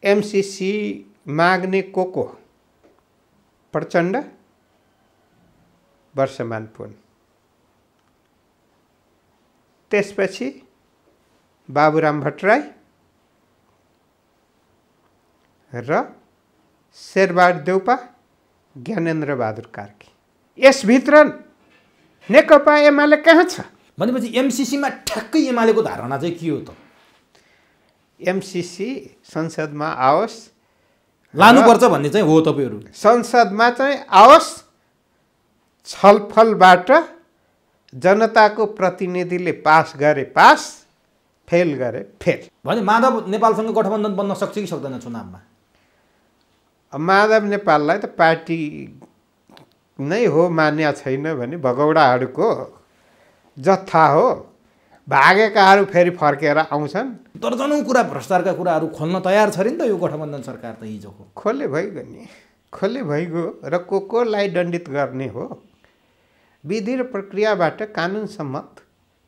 MCC माग्ने को प्रचण्ड वर्षमान पुन, त्यसपछि बाबुराम भट्टराई र शेरबहादुर देउपा, ज्ञानेन्द्र बहादुर कार्की। यसभित्र नेकपा एमाले कहाँ छ भनेपछि एमसीसीमा ठ्याक्कै एमालेको धारणा चाहिँ के हो त? एमसीसी संसदमा आओस्, लानुपर्छ भन्ने चाहिँ हो तपाईहरु? संसदमा चाहिँ आओस्, छलफलबाट जनताको प्रतिनिधिले पास गरे पास, फेल गरे फेल। भने माधव नेपालसँग गठबन्धन बन्न सक्छ कि सक्दैन चुनावमा? माधव नेपाललाई त पार्टी नै हो मान्या छैन भने भगौडाहरूको जत्था हो, भागेकाहरू फेरि फर्केर आउँछन्। दर्जनौं कुरा भ्रष्टाचारका कुराहरू खोल्न तयार छ नि त यो गठबन्धन सरकार त हिजोको। खोले भइगयो नि, खोले भइगयो र कोलाई दण्डित गर्ने हो। विधि र प्रक्रियाबाट कानुन सम्मत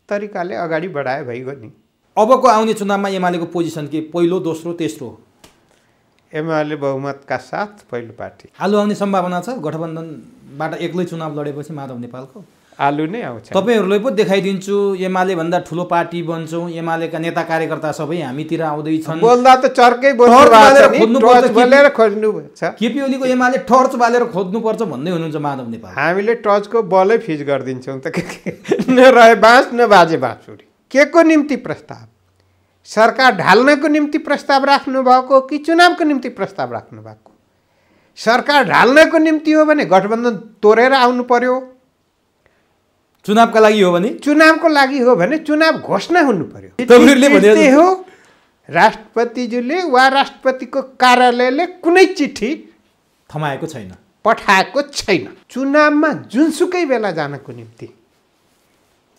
तरिकाले अगाडि बढाए भइगयो नि। अबको आउने चुनावमा एमालेको पोजिसन के? पहिलो, दोस्रो, तेस्रो? एमाले बहुमतका साथ पहिलो पार्टी। आलु आउने सम्भावना छ गठबन्धनबाट एक्लै चुनाव लडेपछि माधव नेपालको? आलु नै आउँछ। तपाईहरुलाई पो देखाइदिन्छु, एमाले भन्दा ठुलो पार्टी बन्छौँ, एमालेका नेता कार्यकर्ता सबै हामीतिर आउँदै छन्। बोल्दा त चर्कै खोज्नुपर्छ। केपी ओलीको एमाले टर्च बालेर खोज्नुपर्छ भन्दै हुनुहुन्छ माधव नेपाल। हामीले टर्चको बलै फिज गरिदिन्छौँ त, नरहे बाँस नबाजे बाँसुरी। के को निम्ति प्रस्ताव? सरकार ढाल्नको निम्ति प्रस्ताव राख्नु भएको कि चुनावको निम्ति प्रस्ताव राख्नु भएको? सरकार ढाल्नको निम्ति हो भने गठबन्धन तोडेर आउनु पर्यो। चुनावका लागि हो भने? चुनावको लागि हो भने चुनाव घोषणा हुनु पर्यो। त्यस्तै हो, राष्ट्रपतिज्यूले वा राष्ट्रपतिको कार्यालयले कुनै चिठी थमाएको छैन, पठाएको छैन। चुनावमा जुनसुकै बेला जानको निम्ति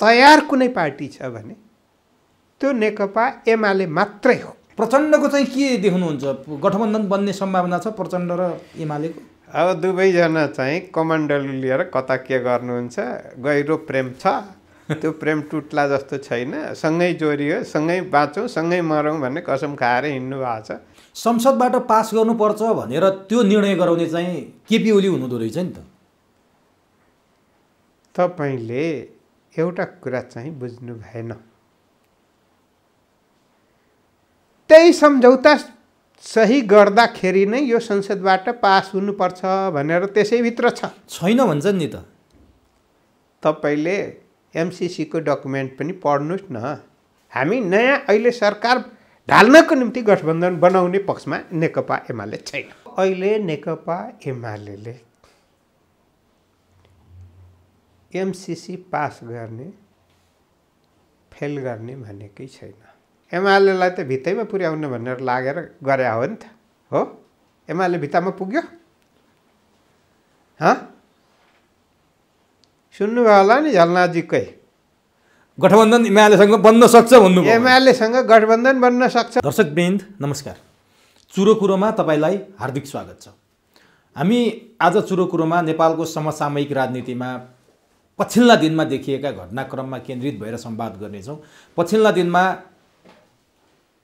तयार कुनै पार्टी छ भने त्यो नेकपा एमाले मात्रै हो। प्रचण्डको चाहिँ के देख्नुहुन्छ? गठबन्धन बन्ने सम्भावना छ प्रचण्ड र एमालेको? अब दुवैजना चाहिँ कमण्डलु लिएर कता के गर्नुहुन्छ, गहिरो प्रेम छ, त्यो प्रेम टुट्ला जस्तो छैन। सँगै जोडियो, सँगै बाँचौँ, सँगै मरौँ भन्ने कसम खाएर हिँड्नु भएको छ। संसदबाट पास गर्नुपर्छ भनेर त्यो निर्णय गराउने चाहिँ केपी ओली हुनुहुँदो रहेछ नि त। तपाईँले एउटा कुरा चाहिँ बुझ्नु भएन। त्यही सम्झौता सही गर्दाखेरि नै यो संसदबाट पास हुनुपर्छ भनेर त्यसैभित्र छ। छैन भन्छन् नि त। तपाईँले एमसीसीको डकुमेन्ट पनि पढ्नुहोस् न। हामी नयाँ अहिले सरकार ढाल्नको निम्ति गठबन्धन बनाउने पक्षमा नेकपा एमाले छैन। अहिले नेकपा एमाले एमसीसी पास गर्ने फेल गर्ने भनेकै छैन। एमालेलाई त भित्तैमा पुर्याउन भनेर लागेर गरे हो नि त। हो, एमाले भित्तामा पुग्यो? सुन्नुभयो होला नि झलनाथजीकै। गठबन्धन एमालेसँग बन्न सक्छ भन्नुभयो। एमालेसँग गठबन्धन बन्न सक्छ। दर्शकवृन्द नमस्कार, चुरो कुरोमा तपाईलाई हार्दिक स्वागत छ। हामी आज चुरो कुरोमा नेपालको समसामयिक राजनीतिमा पछिल्ला दिनमा देखिएका घटनाक्रममा केन्द्रित भएर संवाद गर्नेछौँ। पछिल्ला दिनमा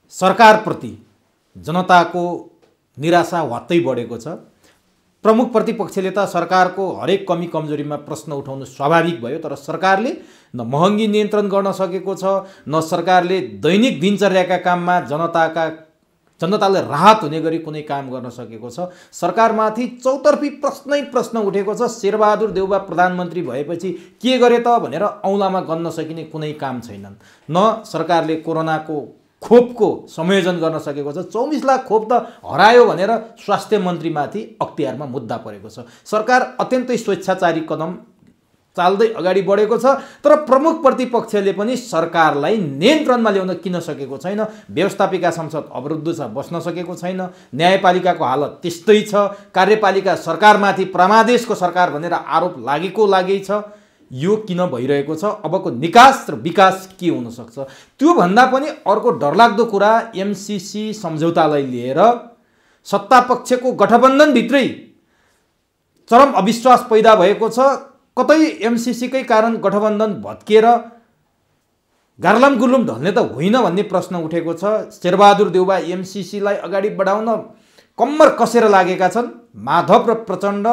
सरकारप्रति जनताको निराशा हत्तै बढेको छ। प्रमुख प्रतिपक्षले त सरकारको हरेक कमी कमजोरीमा प्रश्न उठाउनु स्वाभाविक भयो, तर सरकारले न महँगी नियन्त्रण गर्न सकेको छ, न सरकारले दैनिक दिनचर्याका काममा जनतालाई राहत हुने गरी कुनै काम गर्न सकेको छ। सरकारमाथि चौतर्फी प्रश्न उठेको छ। शेरबहादुर देउबा प्रधानमन्त्री भएपछि के गरे त भनेर औँलामा गन्न सकिने कुनै काम छैनन्। न सरकारले कोरोनाको खोपको संयोजन गर्न सकेको छ। 24 लाख खोप त हरायो भनेर स्वास्थ्य मन्त्रीमाथि अख्तियारमा मुद्दा परेको छ। सरकार अत्यन्तै स्वेच्छाचारी कदम चाल्दै अगाडि बढेको छ, तर प्रमुख प्रतिपक्षले पनि सरकारलाई नियन्त्रणमा ल्याउन किन सकेको छैन। व्यवस्थापिका संसद अवरुद्ध छ, बस्न सकेको छैन। न्यायपालिकाको हालत त्यस्तै छ। कार्यपालिका सरकारमाथि परमादेशको सरकार भनेर आरोप लागै छ। यो किन भइरहेको छ? अबको निकास र विकास के हुन सक्छ? त्यो भन्दा पनि अर्को डरलाग्दो कुरा, एमसीसी सम्झौतालाई लिएर सत्तापक्षको गठबन्धनभित्रै चरम अविश्वास पैदा भएको छ। कतै एमसीसी कै कारण गठबन्धन भत्किएर गार्लाम गुर्लुम ढल्ने त होइन भन्ने प्रश्न उठेको छ। शेरबहादुर देउबा एमसिसीलाई अगाडि बढाउन कम्मर कसेर लागेका छन्। माधव र प्रचण्ड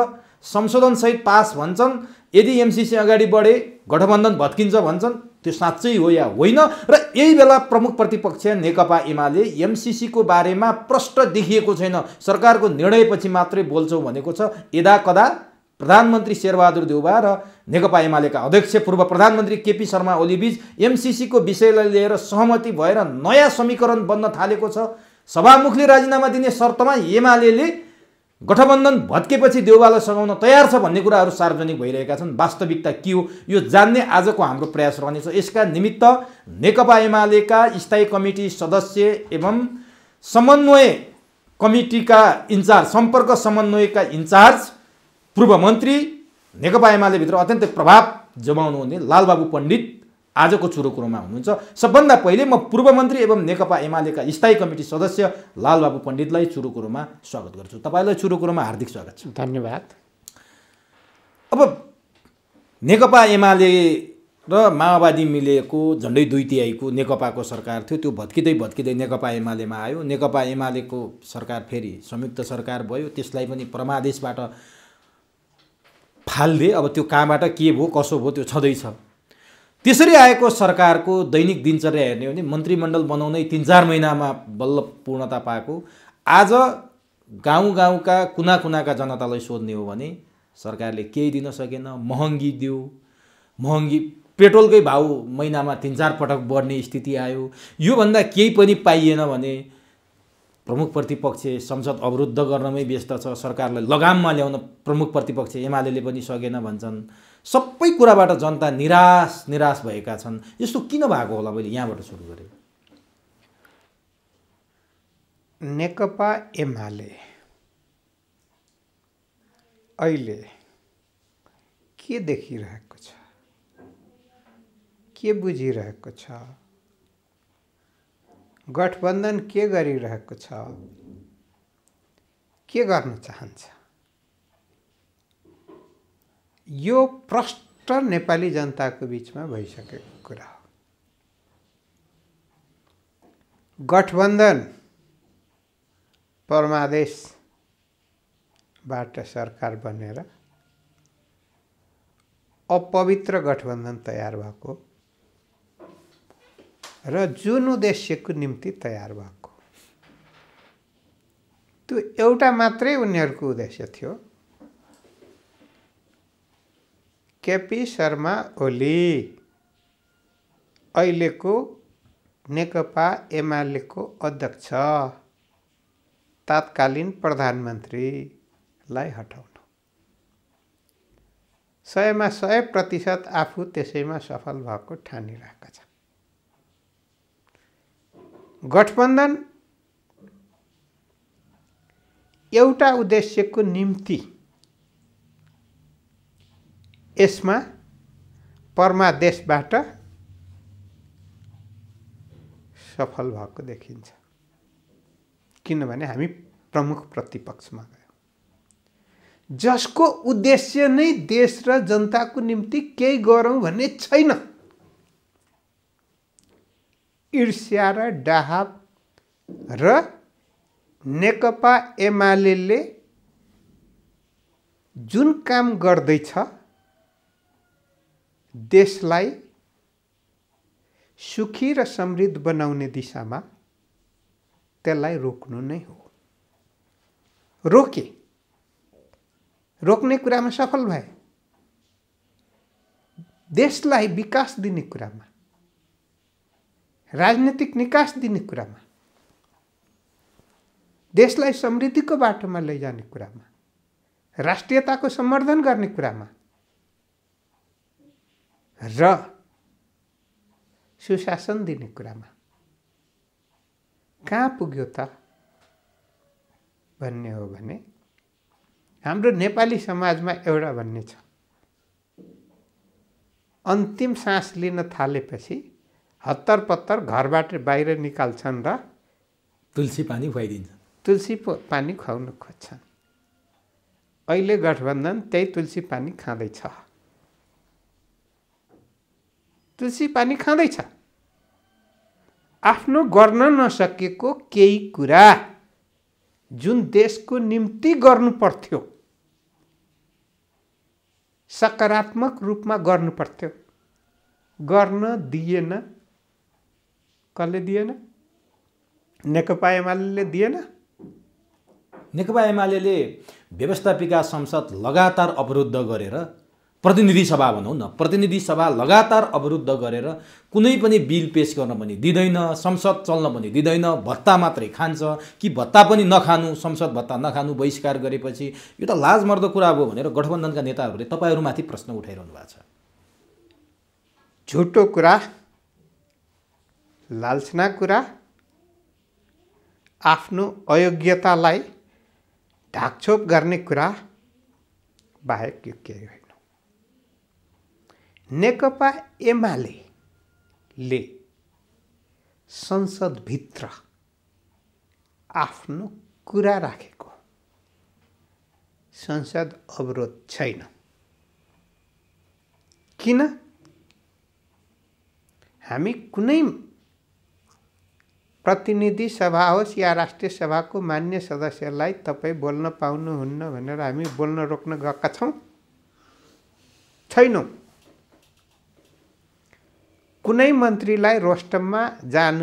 संशोधनसहित पास भन्छन्। यदि एमसिसी अगाडि बढे गठबन्धन भत्किन्छ भन्छन्। त्यो साँच्चै हो या होइन? र यही बेला प्रमुख प्रतिपक्ष नेकपा एमाले एमसिसीको बारेमा प्रष्ट देखिएको छैन, सरकारको निर्णयपछि मात्रै बोल्छौँ भनेको छ। यदाकदा प्रधानमन्त्री शेरबहादुर देउबा र नेकपा एमालेका अध्यक्ष पूर्व प्रधानमन्त्री केपी शर्मा ओलीबीच एमसिसीको विषयलाई लिएर सहमति भएर नयाँ समीकरण बन्न थालेको छ। सभामुखले राजीनामा दिने शर्तमा एमालेले गठबन्धन भत्केपछि देउबालाई सघाउन तयार छ भन्ने कुराहरू सार्वजनिक भइरहेका छन्। वास्तविकता के हो यो जान्ने आजको हाम्रो प्रयास रहनेछ। यसका निमित्त नेकपा एमालेका स्थायी कमिटी सदस्य एवं समन्वय कमिटीका इन्चार्ज, सम्पर्क समन्वयका इन्चार्ज, पूर्व मन्त्री, नेकपा एमालेभित्र अत्यन्तै प्रभाव जमाउनुहुने लालबाबु पण्डित आजको चुरोकुरोमा हुनुहुन्छ। सबभन्दा पहिले म पूर्व मन्त्री एवं नेकपा एमालेका स्थायी कमिटी सदस्य लालबाबु पण्डितलाई चुरोकुरोमा स्वागत गर्छु। तपाईँलाई चुरोकुरोमा हार्दिक स्वागत छ। धन्यवाद। अब नेकपा एमाले र माओवादी मिलेको झन्डै 2/3 नेकपाको सरकार थियो। त्यो भत्किँदै नेकपा एमालेमा आयो। नेकपा एमालेको सरकार फेरि संयुक्त सरकार भयो। त्यसलाई पनि परमादेशबाट फाल्दे। अब त्यो कहाँबाट के भयो कसो भयो त्यो छँदैछ। त्यसरी आएको सरकारको दैनिक दिनचर्या हेर्ने हो भने मन्त्रीमण्डल बनाउनै 3-4 महिनामा बल्ल पूर्णता पाएको। आज गाउँका कुना जनतालाई सोध्ने हो भने सरकारले केही दिन सकेन। महँगी दियो, महँगी पेट्रोलकै भाउ महिनामा 3-4 पटक बढ्ने स्थिति आयो। योभन्दा केही पनि पाइएन भने प्रमुख प्रतिपक्ष संसद अवरुद्ध गर्नमै व्यस्त छ। सरकारलाई लगाममा ल्याउन प्रमुख प्रतिपक्ष एमालेले पनि सकेन भन्छन्। सबै कुराबाट जनता निराश भएका छन्। यस्तो किन भएको होला? मैले यहाँबाट सुरु गरेँ। नेकपा एमाले अहिले के देखिरहेको छ, के बुझिरहेको छ, गठबन्धन के गरिरहेको छ, के गर्न चाहन्छ, यो प्रष्ट नेपाली जनताको बीचमा भइसकेको कुरा हो। गठबन्धन परमादेशबाट सरकार बनेर अपवित्र गठबन्धन तयार भएको र जुन उद्देश्यको निम्ति तयार भएको, त्यो एउटा मात्रै उनीहरूको उद्देश्य थियो। केपी शर्मा ओली अहिलेको नेकपा एमालेको अध्यक्ष, तात्कालीन प्रधानमन्त्रीलाई हटाउनु। 100मा 100% आफू त्यसैमा सफल भएको ठानिरहेका छन्। गठबन्धन एउटा उद्देश्यको निम्ति यसमा परमादेशबाट सफल भएको देखिन्छ। किनभने हामी प्रमुख प्रतिपक्षमा गयौँ, जसको उद्देश्य नै देश र जनताको निम्ति केही गरौँ भन्ने छैन। ईर्ष्या र डाहा र नेकपा एमालेले जुन काम गर्दैछ देशलाई सुखी र समृद्ध बनाउने दिशामा, त्यसलाई रोक्नु नै हो। रोक्ने कुरामा सफल भए। देशलाई विकास दिने कुरामा, राजनीतिक निकास दिने कुरामा, देशलाई समृद्धिको बाटोमा लैजाने कुरामा, राष्ट्रियताको सम्वर्धन गर्ने कुरामा र सुशासन दिने कुरामा कहाँ पुग्यो त भन्ने हो भने हाम्रो नेपाली समाजमा एउटा भन्ने छ, अन्तिम सास लिन थालेपछि हत्तर-पत्तर घरबाट बाहिर निकाल्छन् र तुलसी पानी खुवाइदिन्छन्। तुलसी पानी खुवाउन खोज्छन्। अहिले गठबन्धन त्यही तुलसी पानी खाँदैछ। तुलसी पानी खाँदैछ। आफ्नो गर्न नसकेको केही कुरा जुन देशको निम्ति गर्नु पर्थ्यो, सकारात्मक रूपमा गर्नु पर्थ्यो, गर्न दिएन। कसले दिएन? नेकपा एमाले दिएन। नेकपा एमाले व्यवस्थापिका संसद लगातार अवरुद्ध गरेर, प्रतिनिधि सभा भनौँ न, प्रतिनिधि सभा लगातार अवरुद्ध गरेर कुनै पनि बिल पेश गर्न पनि दिँदैन, संसद चल्न पनि दिँदैन, भत्ता मात्रै खान्छ कि भत्ता पनि नखानु, संसद भत्ता नखानु बहिष्कार गरेपछि यो त लाजमर्दो कुरा हो भनेर गठबन्धनका नेताहरूले तपाईँहरूमाथि प्रश्न उठाइरहनु भएको छ। झुटो कुरा, लालचना कुरा, आफ्नो अयोग्यतालाई ढाकछोप गर्ने कुरा बाहेक यो केही होइन। नेकपा एमाले संसदभित्र आफ्नो कुरा राखेको, संसद अवरोध छैन। किन? हामी कुनै प्रतिनिधि सभा होस् या राष्ट्रिय सभाको मान्य सदस्यलाई तपाईँ बोल्न पाउनुहुन्न भनेर हामी बोल्न रोक्न गएका छौँ? छैनौँ। कुनै मन्त्रीलाई रोस्टममा जान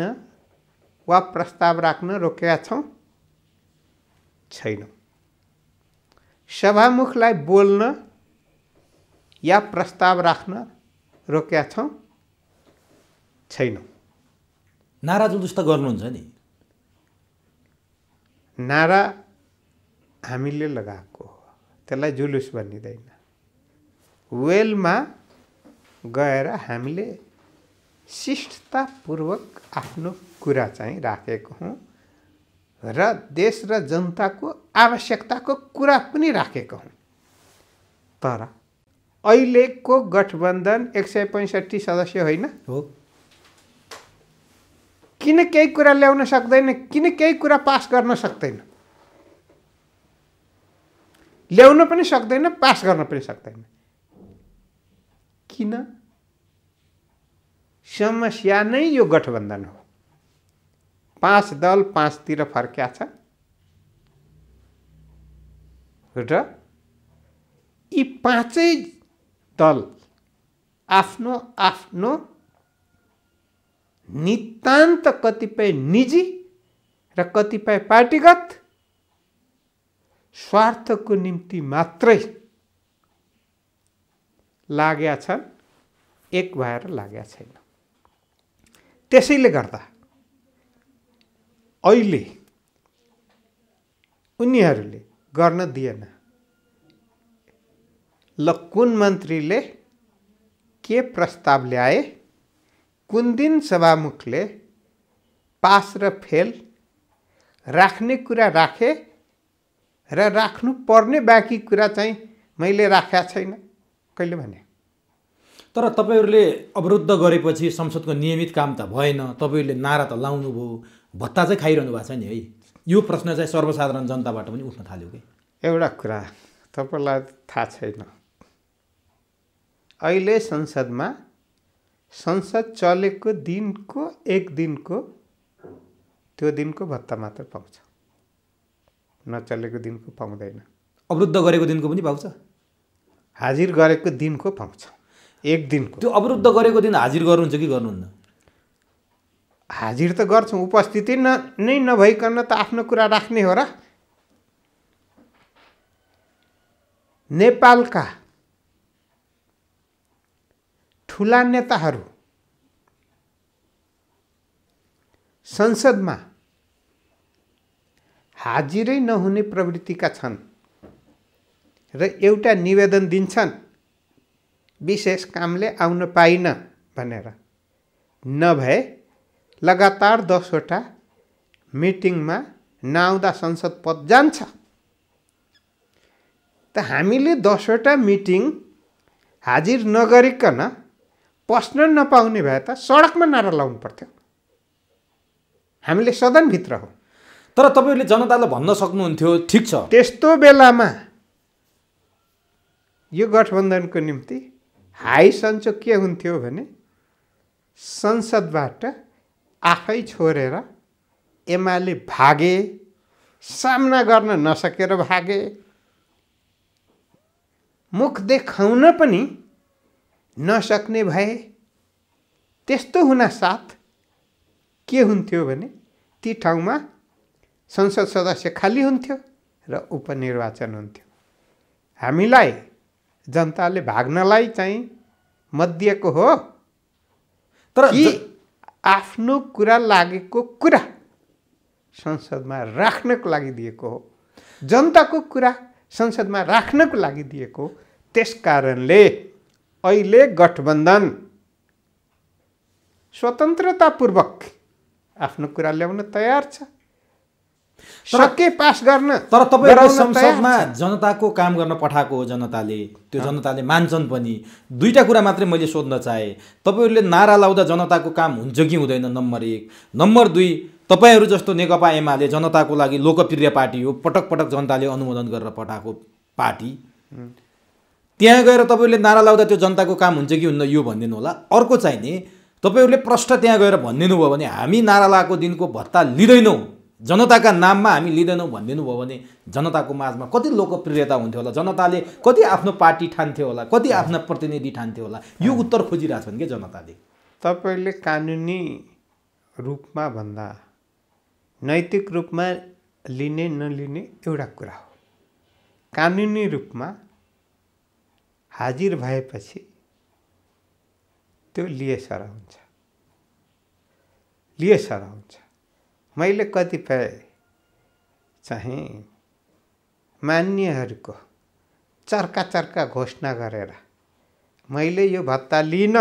वा प्रस्ताव राख्न रोकेका छौँ? छैनौँ। सभामुखलाई बोल्न या प्रस्ताव राख्न रोकेका छौँ? छैनौँ। नारा जुलुस त गर्नुहुन्छ नि। नारा हामीले लगाएको हो, त्यसलाई जुलुस भनिँदैन। वेलमा गएर हामीले शिष्टतापूर्वक आफ्नो कुरा चाहिँ राखेको हौँ र देश र जनताको आवश्यकताको कुरा पनि राखेको हौँ। तर अहिलेको गठबन्धन 165 सदस्य होइन हो। किन केही कुरा ल्याउन सक्दैन? किन केही कुरा पास गर्न सक्दैन? ल्याउन पनि सक्दैन, पास गर्न पनि सक्दैन। किन? समस्या नै यो गठबन्धन हो। 5 दल 5 तिर फर्क्या छ र यी 5 दल आफ्नो आफ्नो नितान्त कतिपय निजी र कतिपय पार्टीगत स्वार्थको निम्ति मात्रै लागेका छन्, एक भएर लागेका छैन। त्यसैले गर्दा अहिले उनीहरूले गर्न दिएन। ल कुन मन्त्रीले के प्रस्ताव ल्याए, कुन दिन सभामुखले पास र फेल राख्ने कुरा राखे र राख्नु पर्ने बाँकी कुरा चाहिँ मैले राखेका छैन, कहिले भने? तर तपाईँहरूले अवरुद्ध गरेपछि संसदको नियमित काम त भएन, तपाईँहरूले नारा त लाउनु भयो, भत्ता चाहिँ खाइरहनु भएको छ नि है। यो प्रश्न चाहिँ सर्वसाधारण जनताबाट पनि उठ्न थाल्यो कि? एउटा कुरा तपाईँलाई थाहा छैन, अहिले संसदमा संसद चलेको दिनको एक दिनको त्यो दिनको भत्ता मात्र पाउँछ, नचलेको दिनको पाउँदैन। अवरुद्ध गरेको दिनको पनि पाउँछ? हाजिर गरेको दिनको पाउँछ, एक दिनको। त्यो अवरुद्ध गरेको दिन हाजिर गर्नुहुन्छ कि गर्नुहुन्न? हाजिर त गर्छौँ, उपस्थिति नै नभइकन त आफ्नो कुरा राख्ने हो र? नेपालका ठुला नेताहरू संसदमा हाजिरै नहुने प्रवृत्तिका छन् र एउटा निवेदन दिन्छन्, विशेष कामले आउन पाइन भनेर। नभए लगातार 10 वटा मिटिङमा नआउँदा संसद पद जान्छ। त हामीले 10 वटा मिटिङ हाजिर नगरिकन पस्न नपाउने भए त सडकमा नारा लाउनु पर्थ्यो। हामीले सदनभित्र हो। तर तपाईँहरूले जनतालाई भन्न सक्नुहुन्थ्यो, ठिक छ। त्यस्तो बेलामा यो गठबन्धनको निम्ति हाई सन्चो के हुन्थ्यो भने संसदबाट आफै छोडेर एमाले भागे, सामना गर्न नसकेर भागे, मुख देखाउन पनि नसक्ने भए। त्यस्तो हुनासाथ के हुन्थ्यो भने ती ठाउँमा संसद सदस्य खाली हुन्थ्यो र उपनिर्वाचन हुन्थ्यो। हामीलाई जनताले भाग्नलाई चाहिँ मत दिएको हो, तर कि आफ्नो कुरा लागेको कुरा संसदमा राख्नको लागि दिएको हो, जनताको कुरा संसदमा राख्नको लागि दिएको हो। त्यसकारणले अहिले गठबन्धन स्वतन्त्रतापूर्वक आफ्नो कुरा ल्याउन तयार छ, सके पास गर्न। तर तपाईहरुले संसदमा जनताको काम गर्न पठाएको हो जनताले, त्यो जनताले मान्छन् पनि। दुईटा कुरा मात्रै मैले सोध्न चाहे। तपाईहरुले नारा लाउँदा जनताको काम हुन्छ कि हुँदैन, नम्बर 1। नम्बर 2, तपाईहरु जस्तो नेकपा एमाले जनताको लागि लोकप्रिय पार्टी हो, पटक पटक जनताले अनुमोदन गरेर पठाएको पार्टी। त्यहाँ गएर तपाईहरुले नारा लाउँदा त्यो जनताको काम हुन्छ कि हुन्न यो भनिदिनु होला। अर्को चाहिँ नि तपाईहरुले प्रश्न त्यहाँ गएर भनिदिनु भयो भने हामी नारा लाएको दिनको भत्ता लिँदैनौँ, जनताका नाममा हामी लिँदैनौँ भनिदिनु भयो भने जनताको माझमा कति लोकप्रियता हुन्थ्यो होला, जनताले कति आफ्नो पार्टी ठान्थ्यो होला, कति आफ्ना प्रतिनिधि ठान्थ्यो होला। यो उत्तर खोजिरहेछन् के जनताले। तपाईले कानुनी रूपमा भन्दा नैतिक रूपमा लिने नलिने एउटा कुरा हो। कानुनी रूपमा हाजिर भएपछि त्यो लिएसर हुन्छ, लिएसर हुन्छ। मैले कतिपय चाहिँ मान्यहरूको चर्का चर्का घोषणा गरेर मैले यो भत्ता लिन,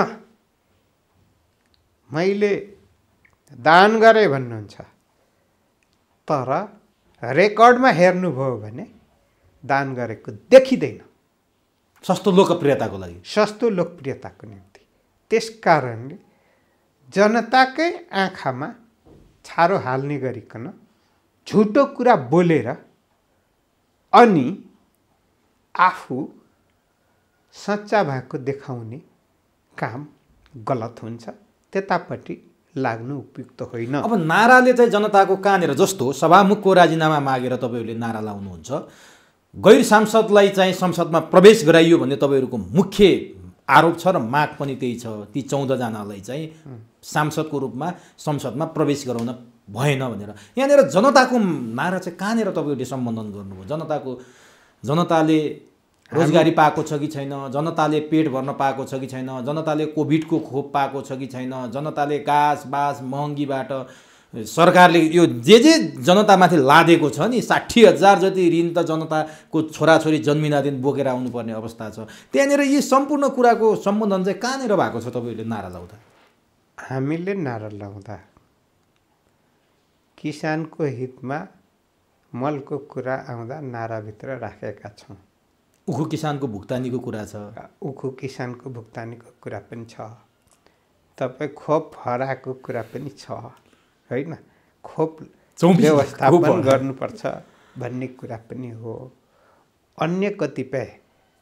मैले दान गरेँ भन्नुहुन्छ, तर रेकर्डमा हेर्नुभयो भने दान गरेको देखिँदैन। सस्तो लोकप्रियताको लागि, सस्तो लोकप्रियताको निम्ति। त्यसकारणले जनताकै आँखामा छारो हाल्ने गरिकन झुटो कुरा बोलेर अनि आफू सच्चा भएको देखाउने काम गलत हुन्छ, त्यतापट्टि लाग्नु उपयुक्त होइन। अब नाराले चाहिँ जनताको कहाँनिर, जस्तो सभामुखको राजीनामा मागेर तपाईहरुले नारा लाउनुहुन्छ, गैर सांसदलाई चाहिँ संसदमा प्रवेश गराइयो भन्ने तपाईहरुको मुख्य आरोप छ र माग पनि त्यही छ। ती 14 जनालाई चाहिँ सांसदको रूपमा संसदमा प्रवेश गराउन भएन भनेर। यहाँनिर जनताको नारा चाहिँ कहाँनिर तपाईहरुले सम्बोधन गर्नुभयो? जनताले रोजगारी पाएको छ कि छैन, जनताले पेट भर्न पाएको छ कि छैन, जनताले कोभिडको खोप पाएको छ कि छैन, जनताले घाँस बास महँगीबाट सरकारले यो जे जनतामाथि लादेको छ नि 60,000 जति ऋण त जनताको छोराछोरी जन्मिना दिन बोकेर आउनुपर्ने अवस्था छ। त्यहाँनिर यी सम्पूर्ण कुराको सम्बोधन चाहिँ कहाँनिर भएको छ तपाईहरुले नारा लाउँदा? हामीले नारा लाउँदा किसानको हितमा मलको कुरा आउँदा नाराभित्र राखेका छौँ। उखु किसानको भुक्तानीको कुरा छ, उखु किसानको भुक्तानीको कुरा पनि छ, तपाईँ खोप हराएको कुरा पनि छ होइन, खोप व्यवस्थापन गर्नुपर्छ भन्ने कुरा पनि हो। अन्य कतिपय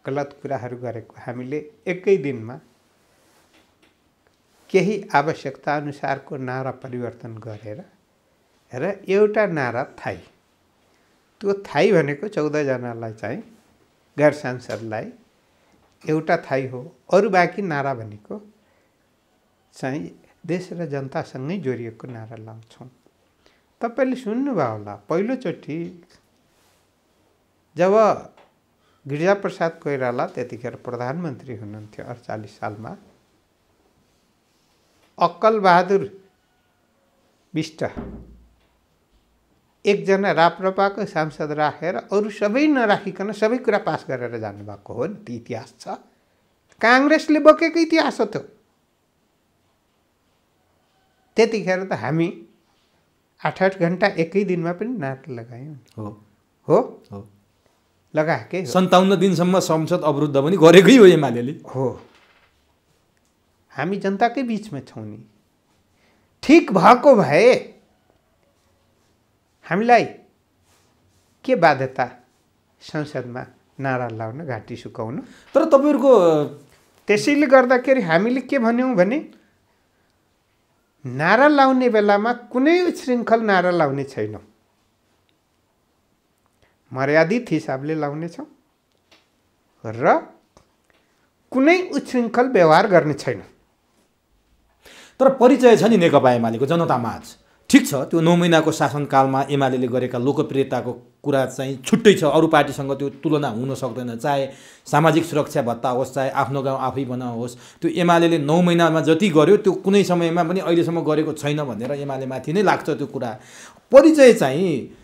गलत कुराहरू गरेको हामीले एकै दिनमा केही आवश्यकता अनुसारको नारा परिवर्तन गरेर र एउटा नारा थाई, त्यो थाई भनेको 14 जनालाई चाहिँ गैर सांसदलाई एउटा थाई हो, अरू बाँकी नारा भनेको चाहिँ देश र जनतासँगै जोडिएको नारा लाउँछौँ। तपाईले सुन्नुभयो होला पहिलोचोटि जब गिरिजाप्रसाद कोइराला त्यतिखेर प्रधानमन्त्री हुनुहुन्थ्यो 48 सालमा, अक्कल बहादुर बिष्ट एकजना राप्रपाको सांसद राखेर अरू सबै नराखिकन सबै कुरा पास गरेर जानुभएको हो नि, त्यो इतिहास छ। काङ्ग्रेसले बोकेको इतिहास हो त्यो। त्यतिखेर त हामी 8-8 घण्टा एकै दिनमा पनि नारा लगायौँ। हो लगाएकै हो। 57 दिनसम्म संसद अवरुद्ध पनि गरेकै हो एमालेले। हो, हामी जनताकै बिचमा छौँ नि। ठिक भएको भए हामीलाई के बाध्यता संसदमा नारा लाउन, घाँटी सुकाउन? तर तपाईहरुको त्यसैले गर्दाखेरि हामीले के भन्यौँ भने नारा लाउने बेलामा कुनै उच्छृङ्खल नारा लाउने छैनौँ, मर्यादित हिसाबले लाउनेछौँ र कुनै उच्छृङ्खल व्यवहार गर्ने छैन। तर परिचय छ नि नेकपा एमालेको जनतामाझ। ठिक छ, त्यो 9 महिनाको शासनकालमा एमाले गरेका लोकप्रियताको कुरा चाहिँ छुट्टै छ, अरू पार्टीसँग त्यो तुलना हुन सक्दैन। चाहे सामाजिक सुरक्षा भत्ता होस्, चाहे आफ्नो गाउँ आफै बनाओस्, त्यो एमाले 9 महिनामा जति गर्यो त्यो कुनै समयमा पनि अहिलेसम्म गरेको छैन भनेर एमालेमाथि नै लाग्छ त्यो कुरा। परिचय चाहिँ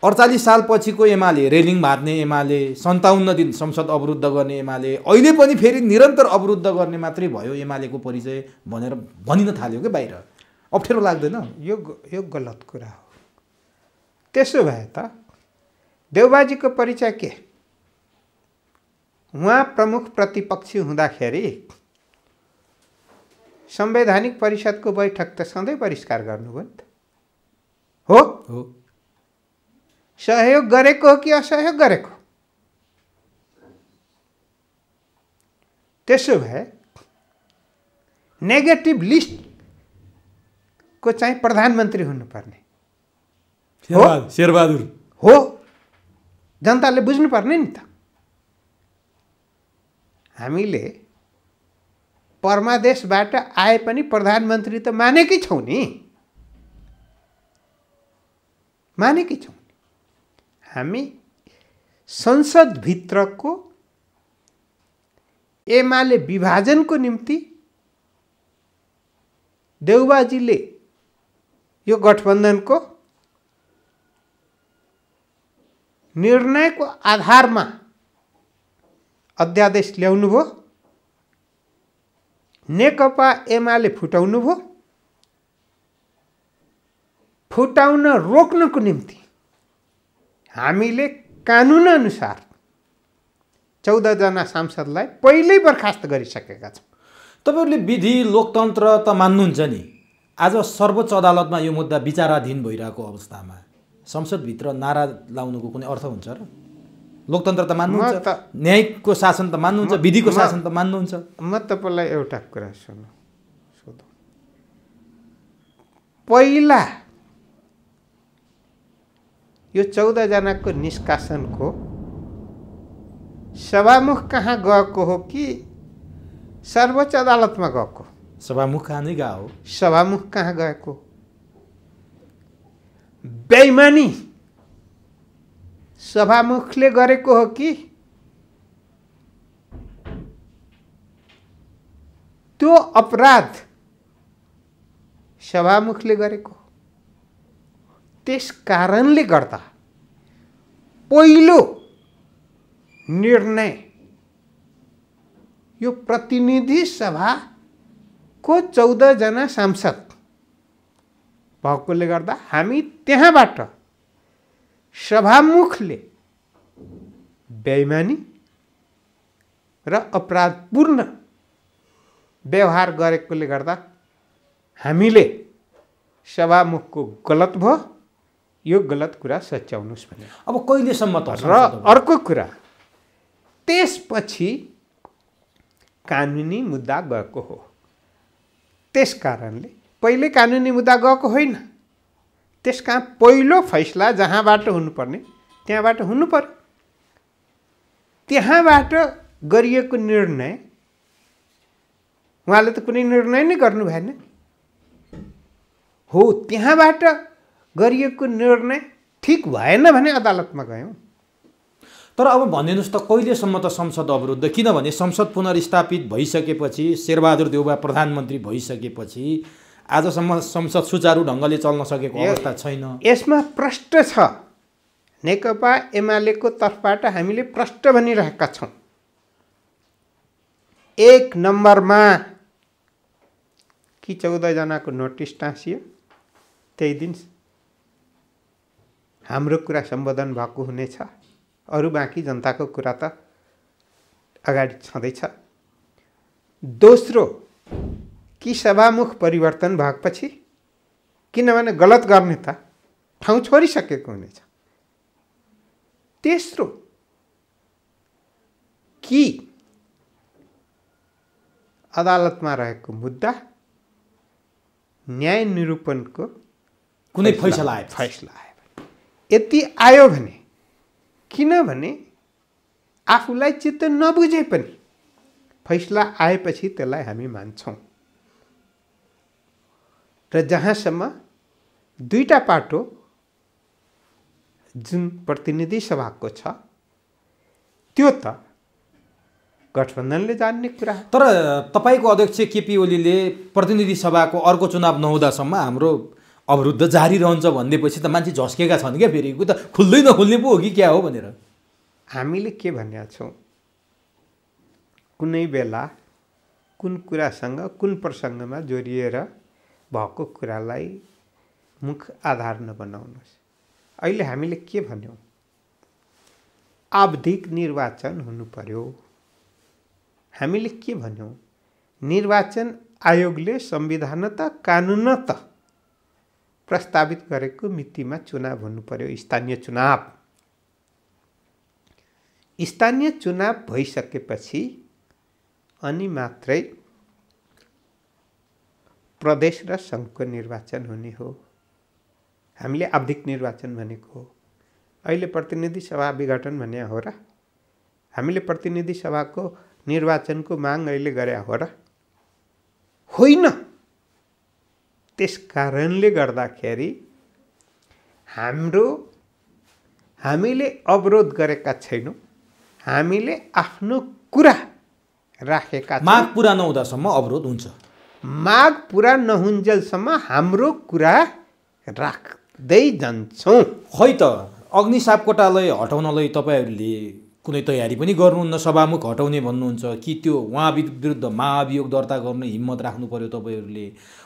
48 सालपछिको एमाले, रेलिङ भाँच्ने एमाले, 57 दिन संसद अवरुद्ध गर्ने एमाले, अहिले पनि फेरि निरन्तर अवरुद्ध गर्ने मात्रै भयो एमालेको परिचय भनेर भनिन थाल्यो कि बाहिर। अप्ठ्यारो लाग्दैन? यो गलत कुरा हो। त्यसो भए त देउबाजीको परिचय के? उहाँ प्रमुख प्रतिपक्षी हुँदाखेरि संवैधानिक परिषदको बैठक त सधैँ बहिष्कार गर्नुभयो नि त, हो? सहयोग गरेको हो कि असहयोग गरेको? त्यसो भए नेगेटिभ लिस्टको चाहिँ प्रधानमन्त्री हुनुपर्ने हो, शेरबहादुर हो। जनताले बुझ्नुपर्ने नि त। हामीले परमादेशबाट आए पनि प्रधानमन्त्री त मानेकै छौँ नि, मानेकै छौँ। हामी संसदभित्रको एमाले विभाजनको निम्ति देउबाजीले यो गठबन्धनको निर्णयको आधारमा अध्यादेश ल्याउनु भयो, नेकपा एमाले फुटाउनु भयो। फुटाउन रोक्नको निम्ति हामीले कानुन अनुसार 14 जना सांसदलाई पहिल्यै बर्खास्त गरिसकेका छौँ। तपाईहरुले विधि लोकतन्त्र त मान्नुहुन्छ नि। आज सर्वोच्च अदालतमा यो मुद्दा विचाराधीन भइरहेको अवस्थामा संसदभित्र नारा लाउनुको कुनै अर्थ हुन्छ र? लोकतन्त्र त मान्नुहुन्छ, न्यायिकको शासन त मान्नुहुन्छ, विधिको शासन त मान्नुहुन्छ। म तपाईलाई एउटा कुरा सोधौँ। पहिला यो 14 जनाको निष्कासनको सभामुख कहाँ गएको हो कि सर्वोच्च अदालतमा गएको? सभामुख कहाँ नै गयो। सभामुख कहाँ गएको? बेइमानी सभामुखले गरेको हो कि त्यो अपराध सभामुखले गरेको? त्यस कारणले गर्दा पहिलो निर्णय यो प्रतिनिधि सभाको 14 जना सांसद भएकोले गर्दा हामी त्यहाँबाट सभामुखले बेइमानी र अपराधपूर्ण व्यवहार गरेकोले गर्दा हामीले सभामुखको गलत भयो, यो गलत कुरा सच्याउनुस् भने। अब कहिलेसम्म त? र अर्को कुरा, त्यसपछि कानुनी मुद्दा गएको हो। त्यस कारणले पहिले कानुनी मुद्दा गएको होइन, त्यसका पहिलो फैसला जहाँबाट हुनुपर्ने त्यहाँबाट हुनु पर्यो। त्यहाँबाट गरिएको निर्णय, उहाँले त कुनै निर्णय नै गर्नु भएन हो, त्यहाँबाट गरिएको निर्णय ठिक भएन भने अदालतमा गयौँ। तर अब भनिदिनुहोस् त कहिलेसम्म त संसद अवरुद्ध? किनभने संसद पुनर्स्थापित भइसकेपछि, शेरबहादुर देउबा प्रधानमन्त्री भइसकेपछि आजसम्म संसद सुचारू ढङ्गले चल्न सकेको अवस्था छैन। यसमा प्रश्न छ। नेकपा एमालेको तर्फबाट हामीले प्रश्न भनिरहेका छौँ। 1 नम्बरमा कि 14 जनाको नोटिस टाँसियो, त्यही दिन हाम्रो कुरा सम्बोधन भएको हुनेछ, अरू बाँकी जनताको कुरा त अगाडि छँदैछ। दोस्रो कि सभामुख परिवर्तन भएपछि, किनभने गलत गर्ने त ठाउँ छोडिसकेको हुनेछ। तेस्रो कि अदालतमा रहेको मुद्दा न्याय निरूपणको कुनै फैसला आयो यति आयो भने, किनभने आफूलाई चित्त नबुझे पनि फैसला आएपछि त्यसलाई हामी मान्छौँ। र जहाँसम्म दुईटा पाटो जुन प्रतिनिधि सभाको छ त्यो त गठबन्धनले जान्ने कुरा। तर तपाईँको अध्यक्ष केपी ओलीले प्रतिनिधि सभाको अर्को चुनाव नहुँदासम्म हाम्रो अवरुद्ध जारी रहन्छ भन्दैपछि त मान्छे झस्केका छन् क्या, फेरि त खुल्दै नखुल्ने पो हो कि क्या हो भनेर। हामीले के भनेका छौँ, कुनै बेला कुन कुरासँग कुन प्रसङ्गमा जोडिएर भएको कुरालाई मुख्य आधार नबनाउनुहोस्। अहिले हामीले के भन्यौँ, आवधिक निर्वाचन हुनु पर्यो। हामीले के भन्यौँ, निर्वाचन आयोगले संविधान त कानुन त प्रस्तावित गरेको मितिमा चुनाव हुनु पर्यो, स्थानीय चुनाव। स्थानीय चुनाव भइसकेपछि अनि मात्रै प्रदेश र सङ्घको निर्वाचन हुने हो। हामीले आवधिक निर्वाचन भनेको हो। अहिले प्रतिनिधि सभा विघटन भने हो र? हामीले प्रतिनिधि सभाको निर्वाचनको माग अहिले गरे हो र? होइन। त्यस कारणले गर्दाखेरि हामीले अवरोध गरेका छैनौँ, हामीले आफ्नो कुरा राखेका छौँ। माग पुरा नहुँदासम्म अवरोध हुन्छ। माग पुरा नहुन्जेलसम्म हाम्रो कुरा राख्दै जान्छौँ। खै त अग्नि सापकोटालाई हटाउनलाई तपाईँहरूले कुनै तयारी पनि गर्नुहुन्न, सभामुख हटाउने भन्नुहुन्छ कि त्यो उहाँ विरुद्ध महाअभियोग दर्ता गर्न हिम्मत राख्नु पर्यो तपाईँहरूले?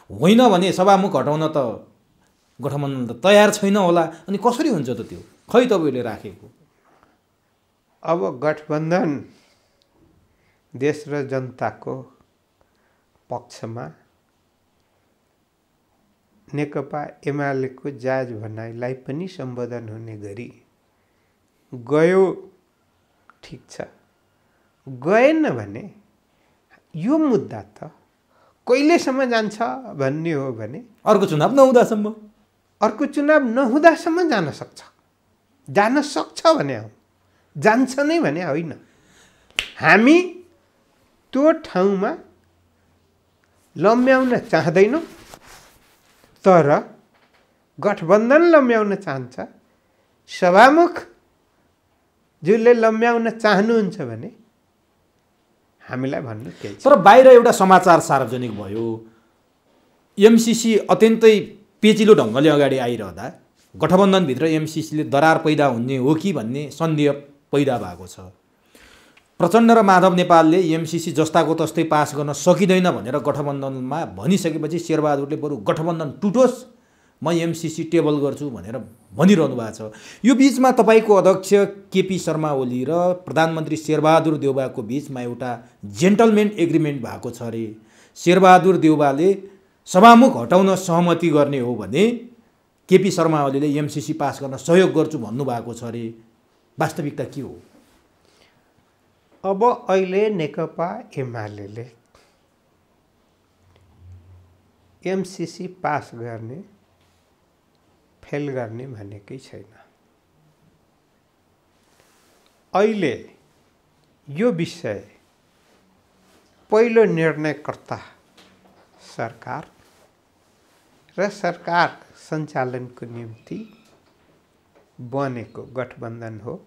होइन भने सभामुख हटाउन त गठबन्धन त तयार छैन होला, अनि कसरी हुन्छ त त्यो? खै तपाईँहरूले राखेको। अब गठबन्धन देश र जनताको पक्षमा नेकपा एमालेको जायज भनाइलाई पनि सम्बोधन हुने गरी गयो, ठिक छ। गएन भने यो मुद्दा त कहिलेसम्म जान्छ भन्ने हो भने अर्को चुनाव नहुँदासम्म जान सक्छ भने हो, जान्छ नै भने होइन। हामी त्यो ठाउँमा लम्ब्याउन चाहदैनौँ, तर गठबन्धन लम्ब्याउन चाहन्छ। सभामुख जसले लम्ब्याउन चाहनुहुन्छ भने हामीलाई भन्नु केही छ। तर बाहिर एउटा समाचार सार्वजनिक भयो, एमसिसी अत्यन्तै पेचिलो ढङ्गले अगाडि आइरहँदा गठबन्धनभित्र एमसिसीले दरार पैदा हुने हो कि भन्ने सन्देह पैदा भएको छ। प्रचण्ड र माधव नेपालले एमसिसी जस्ताको तस्तै पास गर्न सकिँदैन भनेर गठबन्धनमा भनिसकेपछि शेरबहादुरले बरु गठबन्धन टुटोस्, म एमसिसी टेबल गर्छु भनेर भनिरहनु भएको छ। यो बिचमा तपाईँको अध्यक्ष केपी शर्मा ओली र प्रधानमन्त्री शेरबहादुर देउवाको बिचमा एउटा जेन्टलमेन एग्रिमेन्ट भएको छ अरे। शेरबहादुर देउवाले सभामुख हटाउन सहमति गर्ने हो भने केपी शर्मा ओलीले एमसिसी पास गर्न सहयोग गर्छु भन्नुभएको छ अरे। वास्तविकता के हो? अब अहिले नेकपा एमाले एमसिसी पास गर्ने फेल गर्ने भनेकै छैन। अहिले यो विषय पहिलो निर्णयकर्ता सरकार र सरकार सञ्चालनको निम्ति बनेको गठबन्धन हो।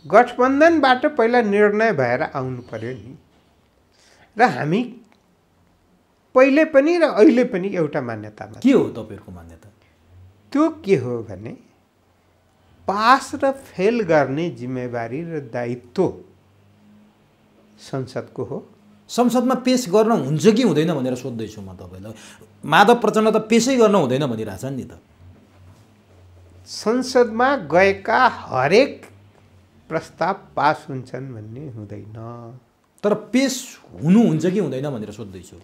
गठबन्धनबाट पहिला निर्णय भएर आउनु पर्यो नि। र हामी पहिले पनि र अहिले पनि एउटा मान्यतामा। के हो तपाईँहरूको मान्यता? त्यो के हो भने पास र फेल गर्ने जिम्मेवारी र दायित्व संसदको हो। संसदमा पेश गर्न हुन्छ कि हुँदैन भनेर सोध्दैछु म तपाईँलाई। माधव प्रचण्ड त पेशै गर्न हुँदैन भनिरहेछन् नि त। संसदमा गएका हरेक प्रस्ताव पास हुन्छन् भन्ने हुँदैन। तर पेश हुनुहुन्छ कि हुँदैन भनेर सोध्दैछु।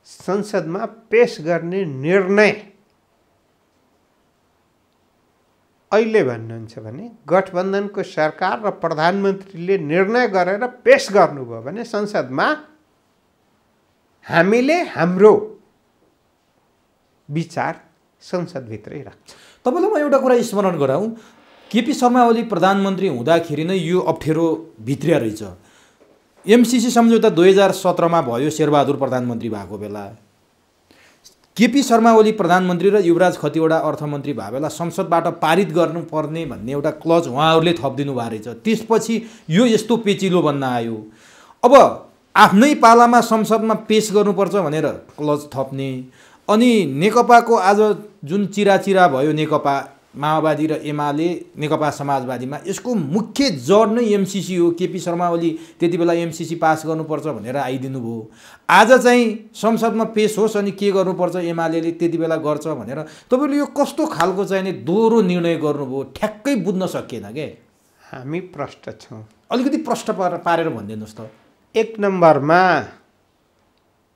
संसदमा पेश गर्ने निर्णय अहिले भन्नुहुन्छ भने गठबन्धनको सरकार र प्रधानमन्त्रीले निर्णय गरेर पेश गर्नुभयो भने संसदमा हामीले हाम्रो विचार संसदभित्रै राख्छ। तपाईँलाई म एउटा कुरा स्मरण गराउँ, केपी शर्मा ओली प्रधानमन्त्री हुँदाखेरि नै यो अप्ठ्यारो भित्रिया रहेछ। एमसिसी सम्झौता 2017मा भयो, शेरबहादुर प्रधानमन्त्री भएको बेला। केपी शर्मा ओली प्रधानमन्त्री र युवराज खतिवडा अर्थमन्त्री भए बेला संसदबाट पारित गर्नुपर्ने भन्ने एउटा क्लज उहाँहरूले थपिदिनु भएको रहेछ। त्यसपछि यो यस्तो पेचिलो बन्न आयो। अब आफ्नै पालामा संसदमा पेश गर्नुपर्छ भनेर क्लज थप्ने, अनि नेकपाको आज जुन चिराचिरा भयो नेकपा माओवादी र एमाले नेकपा समाजवादीमा, यसको मुख्य जड नै एमसिसी हो। केपी शर्मा ओली त्यति बेला एमसिसी पास गर्नुपर्छ भनेर आइदिनु भयो। आज चाहिँ संसदमा पेश होस् अनि के गर्नुपर्छ एमाले त्यति बेला गर्छ भनेर तपाईँले यो कस्तो खालको चाहिने दोहोरो निर्णय गर्नुभयो, ठ्याक्कै बुझ्न सकिएन के? हामी प्रष्ट छौँ। अलिकति प्रष्ट पारेर भनिदिनुहोस् त। 1 नम्बरमा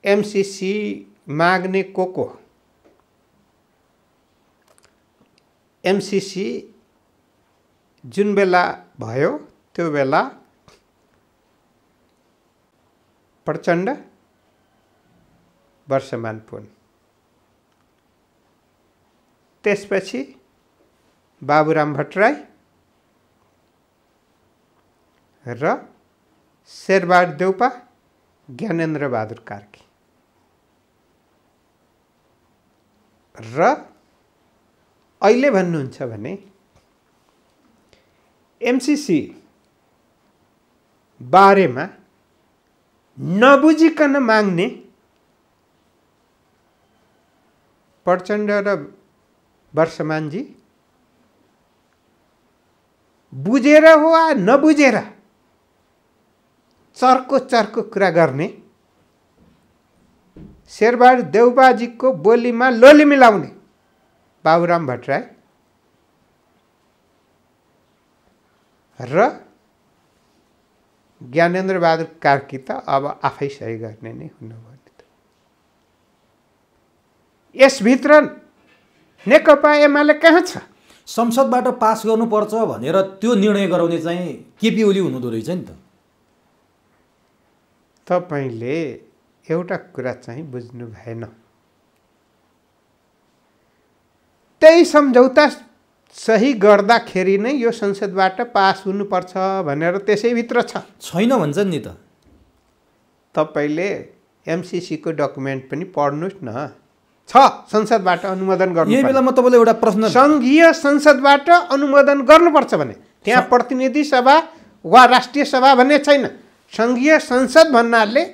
एमसिसी माग्ने को एमसिसी जुन बेला भयो त्यो बेला प्रचण्ड, वर्षमान पुन, त्यसपछि बाबुराम भट्टराई र शेरबहादुर देउपा, ज्ञानेन्द्र बहादुर कार्की र अहिले भन्नुहुन्छ भने एमसिसी बारेमा नबुझिकन माग्ने प्रचण्ड र वर्षमानजी, बुझेर हो वा नबुझेर चर्को कुरा गर्ने, शेरबहादुर देउपाजीको बोलीमा लोली मिलाउने बाबुराम भट्टराई र ज्ञानेन्द्र बहादुर कार्की त अब आफै सही गर्ने नै हुनुभयो। यसभित्र नेकपा एमाले कहाँ छ? संसदबाट पास गर्नुपर्छ भनेर त्यो निर्णय गराउने चाहिँ केपी ओली हुनुहुँदो रहेछ नि त। तपाईँले एउटा कुरा चाहिँ बुझ्नु भएन। त्यही सम्झौता सही गर्दाखेरि नै यो संसदबाट पास हुनुपर्छ भनेर त्यसैभित्र छ। छैन भन्छन् नि त। तपाईँले एमसिसीको डकुमेन्ट पनि पढ्नुहोस् न। छ, संसदबाट अनुमोदन गर्नु। यही बेला म तपाईँलाई एउटा प्रश्न, सङ्घीय संसदबाट अनुमोदन गर्नुपर्छ भने त्यहाँ प्रतिनिधि सभा वा राष्ट्रिय सभा भन्ने छैन। सङ्घीय संसद भन्नाले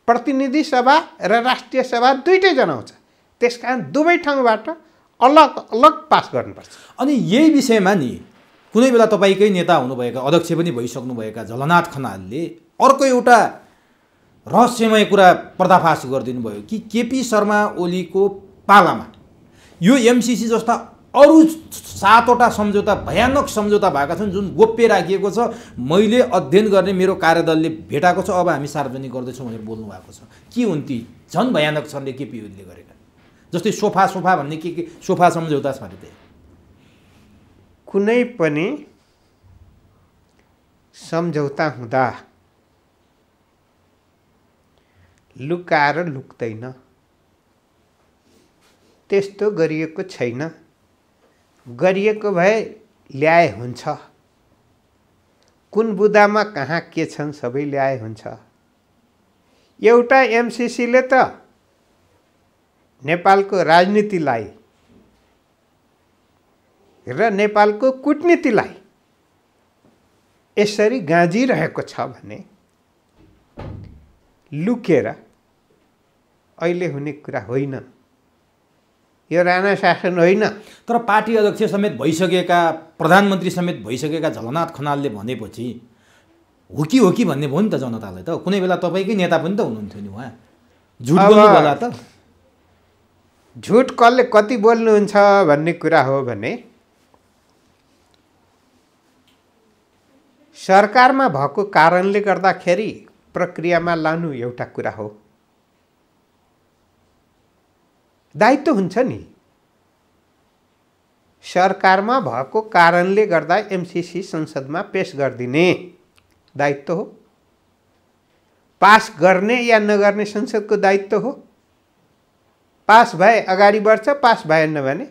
प्रतिनिधि सभा र राष्ट्रिय सभा दुईटै जनाउँछ। त्यसकारण दुवै ठाउँबाट अलग अलग पास गर्नुपर्छ। अनि यही विषयमा नि कुनै बेला तपाईँकै नेता हुनुभएका, अध्यक्ष पनि भइसक्नुभएका झलनाथ खनालले अर्को एउटा रहस्यमय कुरा पर्दाफास गरिदिनु भयो कि केपी शर्मा ओलीको पालामा यो एमसिसी जस्ता अरू 7वटा सम्झौता, भयानक सम्झौता भएका छन् जुन गोप्य राखिएको छ। मैले अध्ययन गर्ने मेरो कार्यदलले भेटाएको छ, अब हामी सार्वजनिक गर्दैछौँ भनेर बोल्नु भएको छ। के हुन् ती? झन् भयानक छन् रे केपी ओलीले गरेका। जस्तै सोफा भन्ने के सोफा सम्झौता छ अरे। त्यही कुनै पनि सम्झौता हुँदा लुकाएर लुक्दैन, त्यस्तो गरिएको छैन। गरिएको भए ल्याए हुन्छ। कुन बुदामा कहाँ के छन् सबै ल्याए हुन्छ। एउटा एमसिसीले त नेपालको राजनीतिलाई र नेपालको कूटनीतिलाई यसरी गाँजिरहेको छ भने लुकेर अहिले हुने कुरा होइन। यो राणा शासन होइन। तर पार्टी अध्यक्ष समेत भइसकेका, प्रधानमन्त्री समेत भइसकेका झलनाथ खनालले भनेपछि हो कि भन्ने भयो नि त जनतालाई त। कुनै बेला तपाईँकै नेता पनि त हुनुहुन्थ्यो नि उहाँ। झुट बोल्नु होला त। झुट कसले कति बोल्नुहुन्छ भन्ने कुरा हो भने सरकारमा भएको कारणले गर्दाखेरि प्रक्रियामा लानु एउटा कुरा हो। दायित्व हुन्छ नि। सरकारमा भएको कारणले गर्दा एमसिसी संसदमा पेश गरिदिने दायित्व हो। पास गर्ने या नगर्ने संसदको दायित्व हो। पास भए अगाडि बढ्छ, पास भएन भने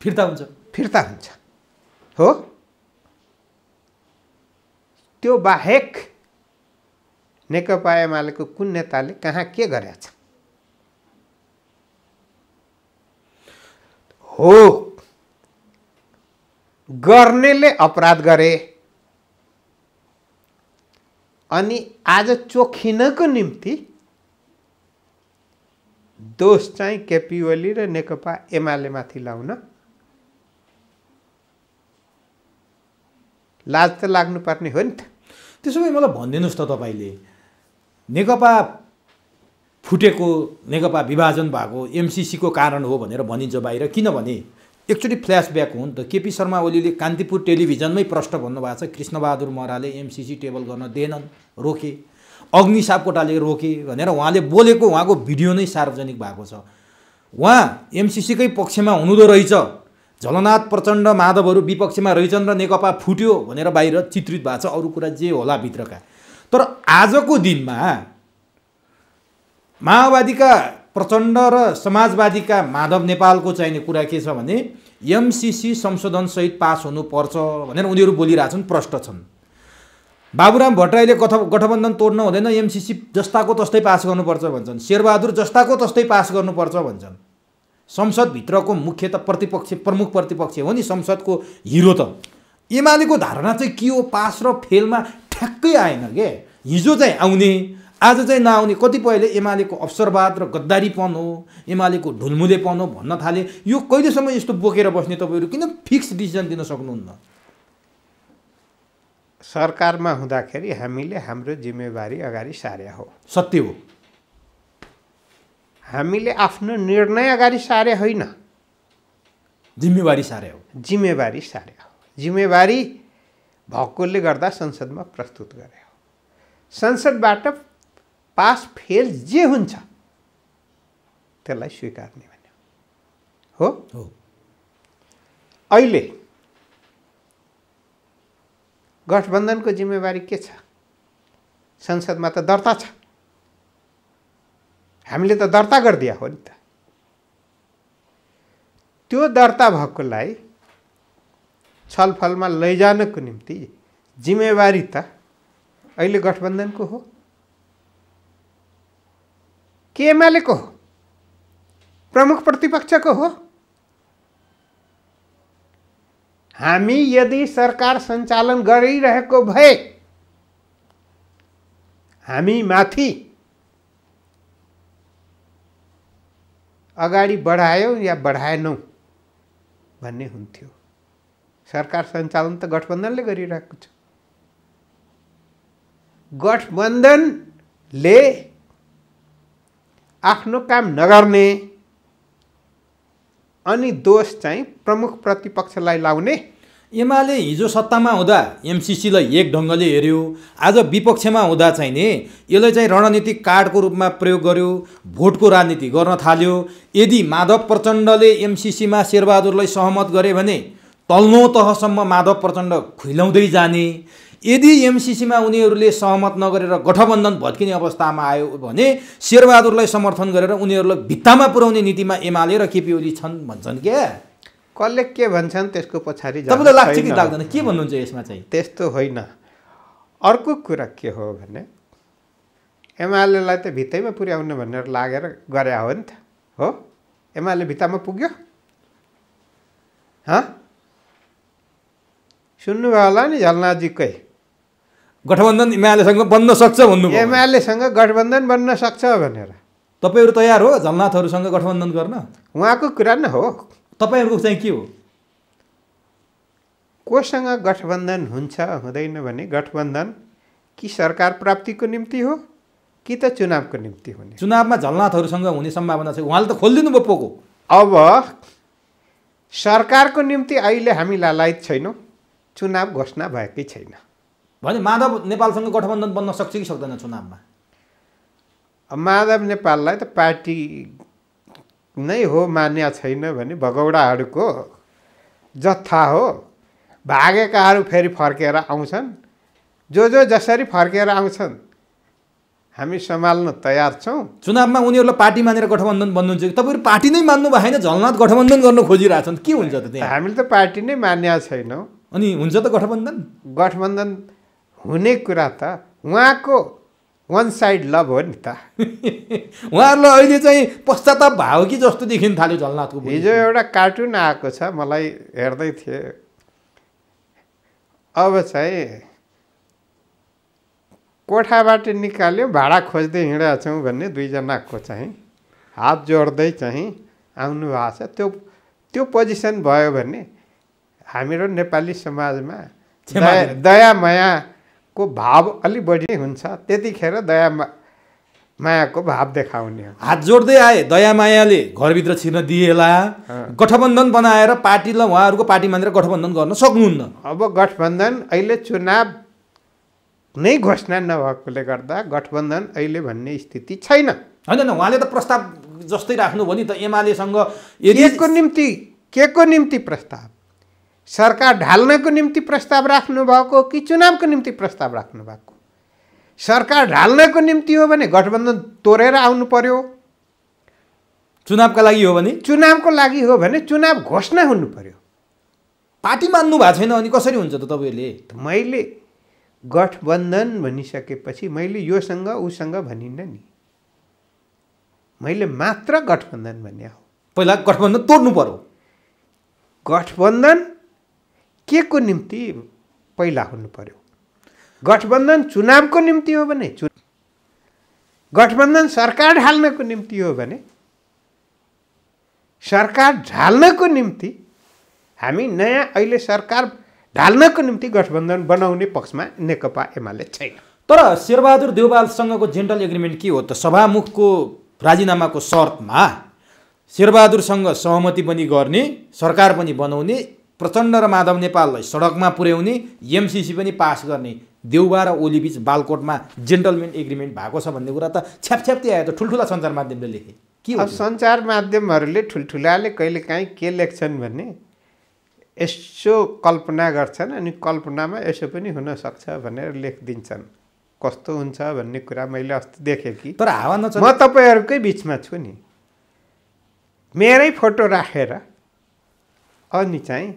फिर्ता हुन्छ हो। त्यो बाहेक नेकपा एमालेको कुन नेताले कहाँ के गरेछ? हो, गर्नेले अपराध गरे अनि आज चोखिनको निम्ति दोष चाहिँ केपी ओली र नेकपा एमाले माथि लाउन लाज त लाग्नुपर्ने हो नि त। त्यसो भए मलाई भनिदिनुहोस् त, तपाईँले नेकपा फुटेको, नेकपा विभाजन भएको एमसिसीको कारण हो भनेर भनिन्छ बाहिर। किनभने एकचोटि फ्ल्यासब्याक हो नि त। केपी शर्मा ओलीले कान्तिपुर टेलिभिजनमै प्रश्न भन्नुभएको छ, कृष्णबहादुर महराले एमसिसी टेबल गर्न दिएनन्, रोके। अग्नि सापकोटाले रोके भनेर उहाँले बोलेको, उहाँको भिडियो नै सार्वजनिक भएको छ। उहाँ एमसिसीकै पक्षमा हुनुहुँदो रहेछ, झलनाथ प्रचण्ड माधवहरू विपक्षमा रहेछन् र नेकपा फुट्यो भनेर बाहिर चित्रित भएको छ। अरू कुरा जे होला भित्रका। तर आजको दिनमा माओवादीका प्रचण्ड र समाजवादीका माधव नेपालको चाहिने कुरा के छ भने एमसिसी संशोधनसहित पास हुनुपर्छ भनेर उनीहरू बोलिरहेछन्, प्रष्ट छन्। बाबुराम भट्टराईले गठबन्धन तोड्न हुँदैन, एमसिसी जस्ताको तस्तै पास गर्नुपर्छ भन्छन्। शेरबहादुर जस्ताको तस्तै पास गर्नुपर्छ भन्छन्। संसदभित्रको मुख्य त प्रतिपक्ष, प्रमुख प्रतिपक्ष हो नि, संसदको हिरो त। एमालेको धारणा चाहिँ के हो? पास र फेलमा ठ्याक्कै आएन के। हिजो चाहिँ आउने, आज चाहिँ नआउने। कतिपयले एमालेको अवसरवाद र गद्दारीपन हो, एमालेको ढुलमुलेपन हो भन्न थाले। यो कहिलेसम्म यस्तो बोकेर बस्ने? तपाईँहरू किन फिक्स डिसिजन दिन सक्नुहुन्न? सरकारमा हुँदाखेरि हामीले हाम्रो जिम्मेवारी अगाडि सारे हो। सत्य हो। हामीले आफ्नो निर्णय अगाडि सारे होइन, जिम्मेवारी सारे हो। जिम्मेवारी सारे हो। जिम्मेवारी भएकोले गर्दा संसदमा प्रस्तुत गरे हो। संसदबाट पास फेल जे हुन्छ त्यसलाई स्वीकार्ने भन्यो हो। अहिले गठबन्धनको जिम्मेवारी के छ? संसदमा त दर्ता छ, हामीले त दर्ता गरिदिया हो नि त। त्यो दर्ता भएकोलाई छलफलमा लैजानको निम्ति जिम्मेवारी त अहिले गठबन्धनको हो के एमालेको हो? प्रमुख प्रतिपक्षको हो? हामी यदि सरकार सञ्चालन गरिरहेको भए हामी माथि अगाडि बढायौँ या बढाएनौँ भन्ने हुन्थ्यो। सरकार सञ्चालन त गठबन्धनले गरिरहेको छ। गठबन्धनले आफ्नो काम नगर्ने अनि दोष चाहिँ प्रमुख प्रतिपक्षलाई लाउने। एमाले हिजो सत्तामा हुँदा एमसिसीलाई एक ढङ्गले हेऱ्यो, आज विपक्षमा हुँदा चाहिँ नि यसलाई चाहिँ रणनीतिक कार्डको रूपमा प्रयोग गर्यो, भोटको राजनीति गर्न थाल्यो। यदि माधव प्रचण्डले एमसिसीमा शेरबहादुरलाई सहमत गरे भने तल्लो तहसम्म माधव प्रचण्ड खुइलाउँदै जाने। यदि एमसिसीमा उनीहरूले सहमत नगरेर गठबन्धन भत्किने अवस्थामा आयो भने शेरबहादुरलाई समर्थन गरेर उनीहरूलाई भित्तामा पुर्याउने नीतिमा एमाले र केपी ओली छन् भन्छन् क्या। कसले के भन्छन् त्यसको पछाडि तपाईँलाई लाग्छ कि लाग्दैन? के भन्नुहुन्छ यसमा चाहिँ? त्यस्तो होइन। अर्को कुरा के हो भने एमालेलाई त भित्तैमा पुर्याउनु भनेर लागेर गरे हो नि त हो। एमाले भित्तामा पुग्यो? सुन्नुभयो होला नि झलनाथजीकै गठबन्धन एमालेसँग बन्न सक्छ भन्नु। एमालेसँग गठबन्धन बन्न सक्छ भनेर तपाईँहरू तयार हो झलनाथहरूसँग गठबन्धन गर्न? उहाँको कुरा न हो। तपाईँहरूको चाहिँ के हो? कोसँग गठबन्धन हुन्छ हुँदैन भने गठबन्धन कि सरकार प्राप्तिको निम्ति हो कि त चुनावको निम्ति हुने? चुनावमा झलनाथहरूसँग हुने सम्भावना छ। उहाँले त खोलिदिनु भयो पोको। अब सरकारको निम्ति अहिले हामी लालायत छैनौँ, चुनाव घोषणा भएकै छैन भने माधव नेपालसँग गठबन्धन बन्न सक्छ कि सक्दैन चुनावमा? माधव नेपाललाई त पार्टी नै हो मान्या छैन भने भगौडाहरूको जत्था हो। भागेकाहरू फेरि फर्केर आउँछन्। जो जसरी फर्केर आउँछन् हामी सम्हाल्न तयार छौँ। चुनावमा उनीहरूलाई पार्टी मानेर गठबन्धन बन्नुहुन्छ कि तपाईँहरू पार्टी नै मान्नु भएको छैन, झलनाथ गठबन्धन गर्न खोजिरहेछन्, के हुन्छ त त्यहाँ? हामीले त पार्टी नै मान्या छैनौँ। अनि हुन्छ त गठबन्धन? गठबन्धन हुने कुरा त उहाँको वान साइड लभ हो नि त। उहाँहरूलाई अहिले चाहिँ पश्चाताप भयो कि जस्तो देखिन थाल्यो झलनाथको। हिजो एउटा कार्टुन आएको छ, मलाई हेर्दै थिएँ। अब चाहिँ कोठाबाट निकाल्यो, भाडा खोज्दै हिँडेका छौँ भन्ने दुईजनाको चाहिँ हात जोड्दै चाहिँ आउनु भएको छ। त्यो पोजिसन भयो भने हाम्रो नेपाली समाजमा दया मायाको भाव अलि बढी हुन्छ। त्यतिखेर दया मायाको भाव देखाउने हो। हात जोड्दै आए दया मायाले घरभित्र छिर्न दिएला, गठबन्धन बनाएर पार्टीलाई उहाँहरूको पार्टी मानेर गठबन्धन गर्न सक्नुहुन्न। अब गठबन्धन अहिले चुनाव नै घोषणा नभएकोले गर्दा गठबन्धन अहिले भन्ने स्थिति छैन। होइन, उहाँले त प्रस्ताव जस्तै राख्नु भयो नि त एमालेसँग। के को निम्ति प्रस्ताव? सरकार ढाल्नको निम्ति प्रस्ताव राख्नु भएको कि चुनावको निम्ति प्रस्ताव राख्नु भएको? सरकार ढाल्नको निम्ति हो भने गठबन्धन तोडेर आउनु पर्यो। चुनावका लागि हो भने? चुनावको लागि हो भने चुनाव घोषणा हुनु पर्यो। पार्टी मान्नु भएको छैन अनि कसरी हुन्छ त तपाईँहरूले? मैले गठबन्धन भनिसकेपछि मैले योसँग उसँग भनिनँ नि, मैले मात्र गठबन्धन भन्ने हो। पहिला गठबन्धन तोड्नु पर्यो। गठबन्धन के को निम्ति पहिला हुनु पर्यो? गठबन्धन चुनावको निम्ति हो भने गठबन्धन सरकार ढाल्नको निम्ति हो भने सरकार ढाल्नको निम्ति हामी नयाँ अहिले सरकार ढाल्नको निम्ति गठबन्धन बनाउने पक्षमा नेकपा एमाले छैन। तर शेरबहादुर देउवालसँगको जेन्टल एग्रिमेन्ट के हो त? सभामुखको राजीनामाको शर्तमा शेरबहादुरसँग सहमति पनि गर्ने, सरकार पनि बनाउने, प्रचण्ड र माधव नेपाललाई सडकमा पुर्याउने, एमसिसी पनि पास गर्ने, देउबा र ओलीबीच बालकोटमा जेन्टलमेन एग्रिमेन्ट भएको छ भन्ने कुरा त छ्यापछ्याप्ती आयो त। ठुल्ठुला सञ्चार माध्यमले लेखे के हो? सञ्चार माध्यमहरूले ठुल्ठुलाले कहिलेकाहीँ के लेख्छन् भने यसो कल्पना गर्छन् अनि कल्पनामा यसो पनि हुनसक्छ भनेर लेखिदिन्छन्। कस्तो हुन्छ भन्ने कुरा मैले अस्ति देखेँ कि। तर हावा नचल्ने म तपाईँहरूकै बिचमा छु नि, मेरै फोटो राखेर अनि चाहिँ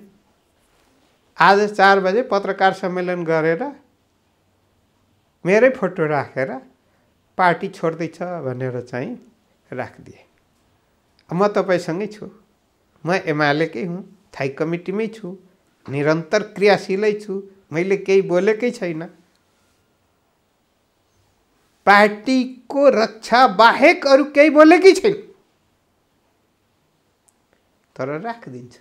आज 4 बजे पत्रकार सम्मेलन गरेर मेरै फोटो राखेर पार्टी छोड्दैछ भनेर चाहिँ राखिदिए। म तपाईँसँगै छु, म एमालेकै हुँ, थाई कमिटीमै छु, निरन्तर क्रियाशीलै छु, मैले केही बोलेकै छैन। पार्टीको रक्षा बाहेक अरू केही बोलेकै छैन, तर राखिदिन्छ।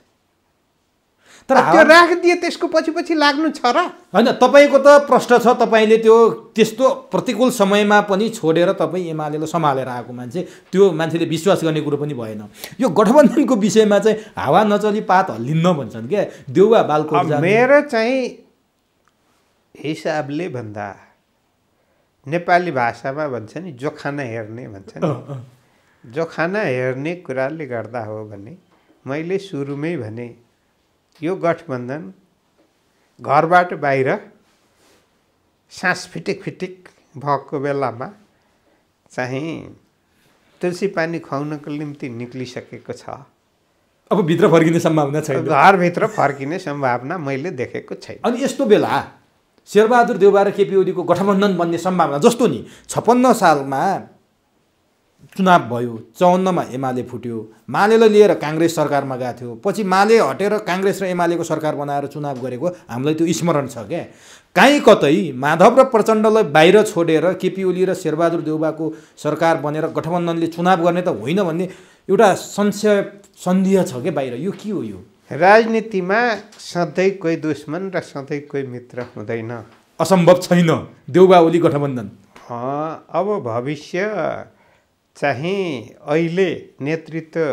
तर त्यो राखिदिए त्यसको पछि लाग्नु छ र? होइन, तपाईँको त प्रश्न छ। तपाईँले त्यो त्यस्तो प्रतिकूल समयमा पनि छोडेर तपाईँ एमालेलाई सम्हालेर आएको मान्छे, त्यो मान्छेले विश्वास गर्ने कुरो पनि भएन। यो गठबन्धनको विषयमा चाहिँ हावा नचली पात हल्लिन्न भन्छन् क्या देउवा बालकोट। मेरो चाहिँ हिसाबले भन्दा नेपाली भाषामा भन्छ नि जोखाना हेर्ने भन्छ नि, जोखाना हेर्ने कुराले गर्दा हो भने मैले सुरुमै भने यो गठबन्धन घरबाट बाहिर सास फिटिक भएको बेलामा चाहिँ तुलसी पानी खुवाउनको निम्ति निक्लिसकेको छ। अब भित्र फर्किने सम्भावना छैन, घरभित्र फर्किने सम्भावना मैले देखेको छैन। अनि यस्तो बेला शेरबहादुर देउबा र केपी ओलीको गठबन्धन बन्ने सम्भावना जस्तो नि 56 सालमा चुनाव भयो, 54 मा एमाले फुट्यो, मालेलाई लिएर काङ्ग्रेस सरकारमा गएको थियो, पछि माले हटेर काङ्ग्रेस र एमालेको सरकार बनाएर चुनाव गरेको हामीलाई त्यो स्मरण छ क्या। काहीँ कतै माधव र प्रचण्डलाई बाहिर छोडेर केपी ओली र शेरबहादुर देउबाको सरकार बनेर गठबन्धनले चुनाव गर्ने त होइन भन्ने एउटा सन्देह छ क्या बाहिर। यो के हो? यो राजनीतिमा सधैँ कोही दुश्मन र सधैँ कोही मित्र हुँदैन, असम्भव छैन देउबा ओली गठबन्धन। अब भविष्य चाहिँ अहिले नेतृत्व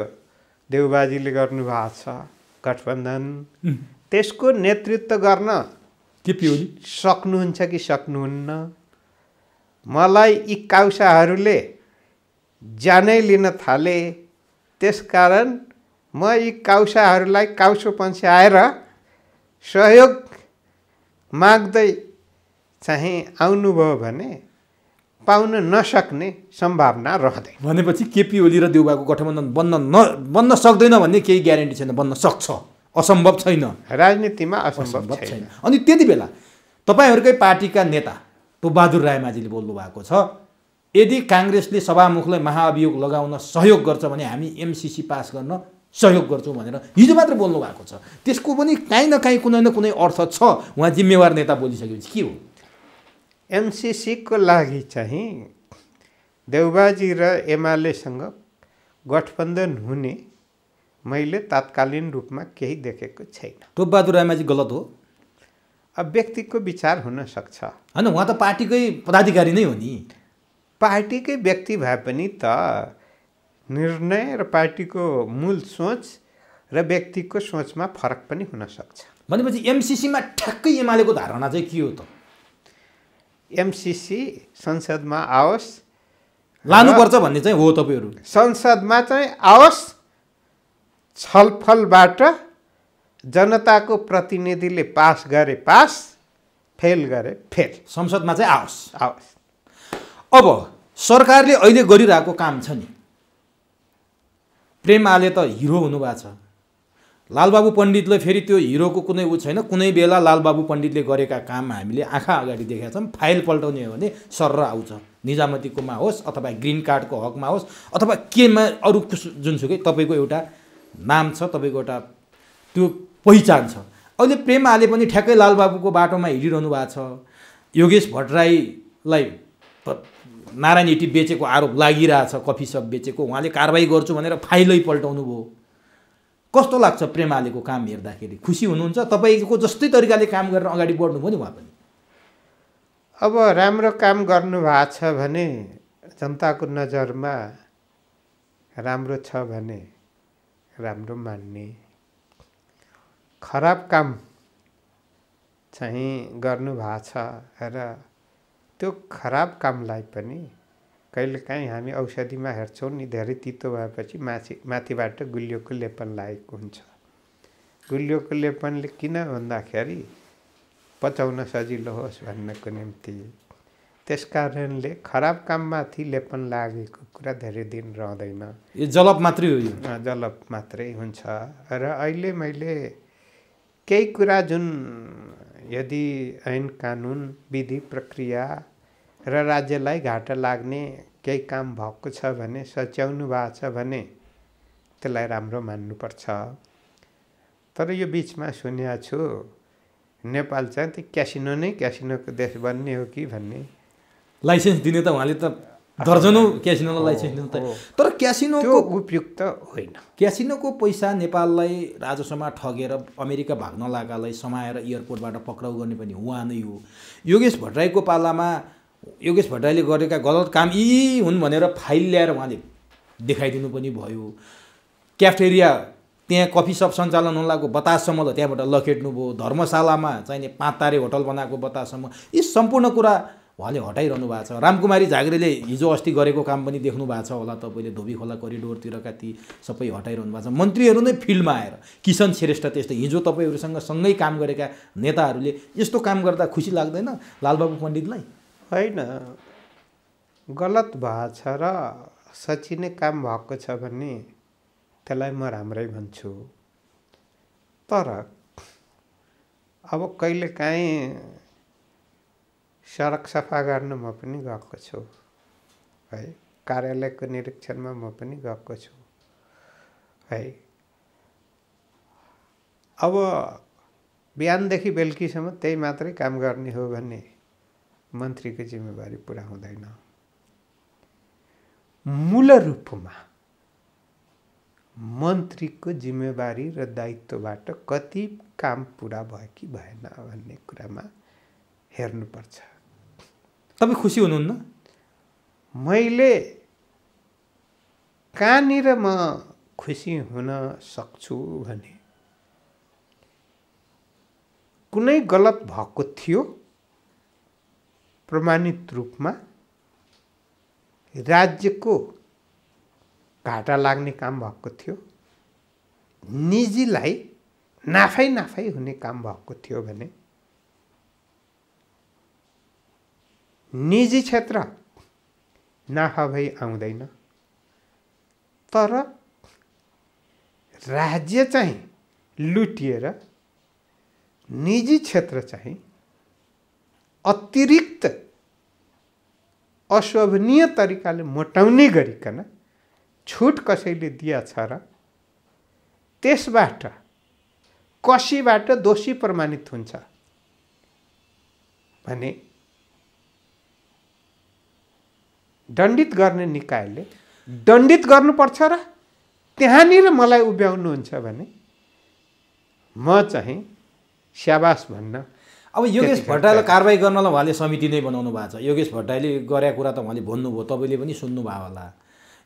देउबाजीले गर्नुभएको छ गठबन्धन, त्यसको नेतृत्व गर्न केपी ओली सक्नुहुन्छ कि सक्नुहुन्न? मलाई यी काउसाहरूले जानै लिन थाले, त्यसकारण म यी काउसाहरूलाई काउसोपन्छे आएर सहयोग माग्दै चाहिँ आउनुभयो भने पाउन नसक्ने सम्भावना रहँदैन। भनेपछि केपी ओली र देउबाको गठबन्धन बन्न सक्दैन भन्ने केही ग्यारेन्टी छैन, बन्न सक्छ, असम्भव छैन, राजनीतिमा असम्भव छैन। अनि त्यति बेला तपाईँहरूकै पार्टीका नेता टोपबहादुर रायमाझीले बोल्नु भएको छ, यदि काङ्ग्रेसले सभामुखलाई महाअभियोग लगाउन सहयोग गर्छ भने हामी एमसिसी पास गर्न सहयोग गर्छौँ भनेर हिजो मात्र बोल्नु भएको छ। त्यसको पनि काहीँ न काहीँ कुनै न कुनै अर्थ छ। उहाँ जिम्मेवार नेता बोलिसकेपछि के हो? एमसिसीको लागि चाहिँ देउबाजी र एमालेसँग गठबन्धन हुने मैले तात्कालीन रूपमा केही देखेको छैन। टोपबहादुर रायमाझी गलत हो? अब व्यक्तिको विचार हुन सक्छ होइन, उहाँ त पार्टीकै पदाधिकारी नै हो नि। पार्टीकै व्यक्ति भए पनि त निर्णय र पार्टीको मूल सोच र व्यक्तिको सोचमा फरक पनि हुन सक्छ। भनेपछि एमसिसीमा ठ्याक्कै एमालेको धारणा चाहिँ के हो त? एमसिसी संसदमा आओस्, लानुपर्छ भन्ने चाहिँ हो तपाईँहरू? संसदमा चाहिँ आओस्, छलफलबाट जनताको प्रतिनिधिले पास गरे पास, फेल गरे फेल, संसदमा चाहिँ आओस्। आओस्। अब सरकारले अहिले गरिरहेको काम छ नि, प्रेम आले त हिरो हुनुभएको छ, लालबाबु पण्डितले फेरि त्यो हिरोको कुनै उ छैन। कुनै बेला लालबाबु पण्डितले गरेका काम हामीले आँखा अगाडि देखेका छौँ। फाइल पल्टाउने हो भने सर्र आउँछ, निजामतीकोमा होस् अथवा ग्रिन कार्डको हकमा होस् अथवा केमा अरू जुनसुकै तपाईँको एउटा नाम छ, तपाईँको एउटा त्यो पहिचान छ। अहिले प्रेम आले पनि ठ्याक्कै लालबाबुको बाटोमा हिँडिरहनु भएको छ। योगेश भट्टराईलाई नारायण हिटी बेचेको आरोप लागिरहेछ, कफी सप बेचेको, उहाँले कारवाही गर्छु भनेर फाइलै पल्टाउनु भयो। कस्तो लाग्छ प्रेम आलेको काम हेर्दाखेरि? खुसी हुनुहुन्छ? तपाईँको जस्तै तरिकाले काम गरेर अगाडि बढ्नुभयो नि उहाँ पनि। अब राम्रो काम गर्नुभएको छ भने जनताको नजरमा राम्रो छ भने राम्रो मान्ने, खराब काम चाहिँ गर्नुभएको छ र त्यो खराब कामलाई पनि कहिलेकाहीँ हामी औषधिमा हेर्छौँ नि, धेरै तितो भएपछि माथिबाट गुलियोको लेपन लागेको हुन्छ। गुलियोको लेपनले किन भन्दाखेरि पचाउन सजिलो होस् भन्नको निम्ति। त्यस कारणले खराब काममाथि लेपन लागेको कुरा धेरै दिन रहँदैन। यो जलप मात्रै हो, यो जलप मात्रै हुन्छ। र अहिले मैले केही कुरा जुन यदि ऐन कानुन विधि प्रक्रिया र राज्यलाई घाटा लाग्ने केही काम भएको छ भने, सच्याउनु भएको छ भने त्यसलाई राम्रो मान्नुपर्छ। तर यो बिचमा सुनेको छु नेपाल चाहिँ त्यो क्यासिनो नै क्यासिनोको देश बन्ने हो कि भन्ने। लाइसेन्स दिने त उहाँले त दर्जनौँ क्यासिनोलाई लाइसेन्स दिनु त, तर क्यासिनोको उपयुक्त होइन। क्यासिनोको पैसा नेपाललाई राजस्वमा ठगेर अमेरिका भाग्न लागेकालाई समाएर एयरपोर्टबाट पक्राउ गर्ने पनि उहाँ नै हो। योगेश भट्टराईको पालामा योगेश भट्टराईले गरेका गलत काम यी हुन् भनेर फाइल ल्याएर उहाँले देखाइदिनु पनि भयो। क्याफेटेरिया त्यहाँ कफी सप सञ्चालन हुन लागेको बताससम्म ल त्यहाँबाट लखेट्नु भयो। धर्मशालामा चाहिने 5 तारे होटल बनाएको बताससम्म, यी सम्पूर्ण कुरा उहाँले हटाइरहनु भएको छ। रामकुमारी झाँक्रीले हिजो अस्ति गरेको काम पनि देख्नु भएको छ होला तपाईँले, धोबी खोला करिडोरतिरका ती सबै हटाइरहनु भएको छ। मन्त्रीहरू नै फिल्डमा आएर, किशन श्रेष्ठ त्यस्तै, हिजो तपाईँहरूसँग सँगै काम गरेका नेताहरूले यस्तो काम गर्दा खुसी लाग्दैन लालबाबु पण्डितलाई? होइन, गलत भएको छ र सचिने काम भएको छ भने त्यसलाई म राम्रै भन्छु। तर अब कहिलेकाहीँ सडक सफा गर्न म पनि गएको छु है, कार्यालयको निरीक्षणमा म पनि गएको छु है। अब बिहानदेखि बेलुकीसम्म त्यही मात्रै काम गर्ने हो भने मन्त्रीको जिम्मेवारी पुरा हुँदैन। मूल रूपमा मन्त्रीको जिम्मेवारी र दायित्वबाट कति काम पुरा भयो कि भएन भन्ने कुरामा हेर्नुपर्छ। तपाईँ खुसी हुनुहुन्न? मैले कहाँनिर म खुसी हुन सक्छु भने कुनै गलत भएको थियो प्रमाणित रूपमा, राज्यको घाटा लाग्ने काम भएको थियो, निजीलाई नाफै हुने काम भएको थियो भने निजी क्षेत्र नाफा भई आउँदैन। तर राज्य चाहिँ लुटिएर निजी क्षेत्र चाहिँ अतिरिक्त अशोभनीय तरिकाले मोटाउने गरिकन छुट कसैले दिया छ र त्यसबाट कसीबाट दोषी प्रमाणित हुन्छ भने दण्डित गर्ने निकायले दण्डित गर्नुपर्छ र त्यहाँनिर मलाई उभ्याउनुहुन्छ भने म चाहिँ स्याबास भन्न। अब योगेश भट्टराईलाई कारबाही गर्नलाई उहाँले समिति नै बनाउनु भएको छ। योगेश भट्टराईले गरेको कुरा त उहाँले भन्नुभयो, तपाईँले पनि सुन्नुभयो होला।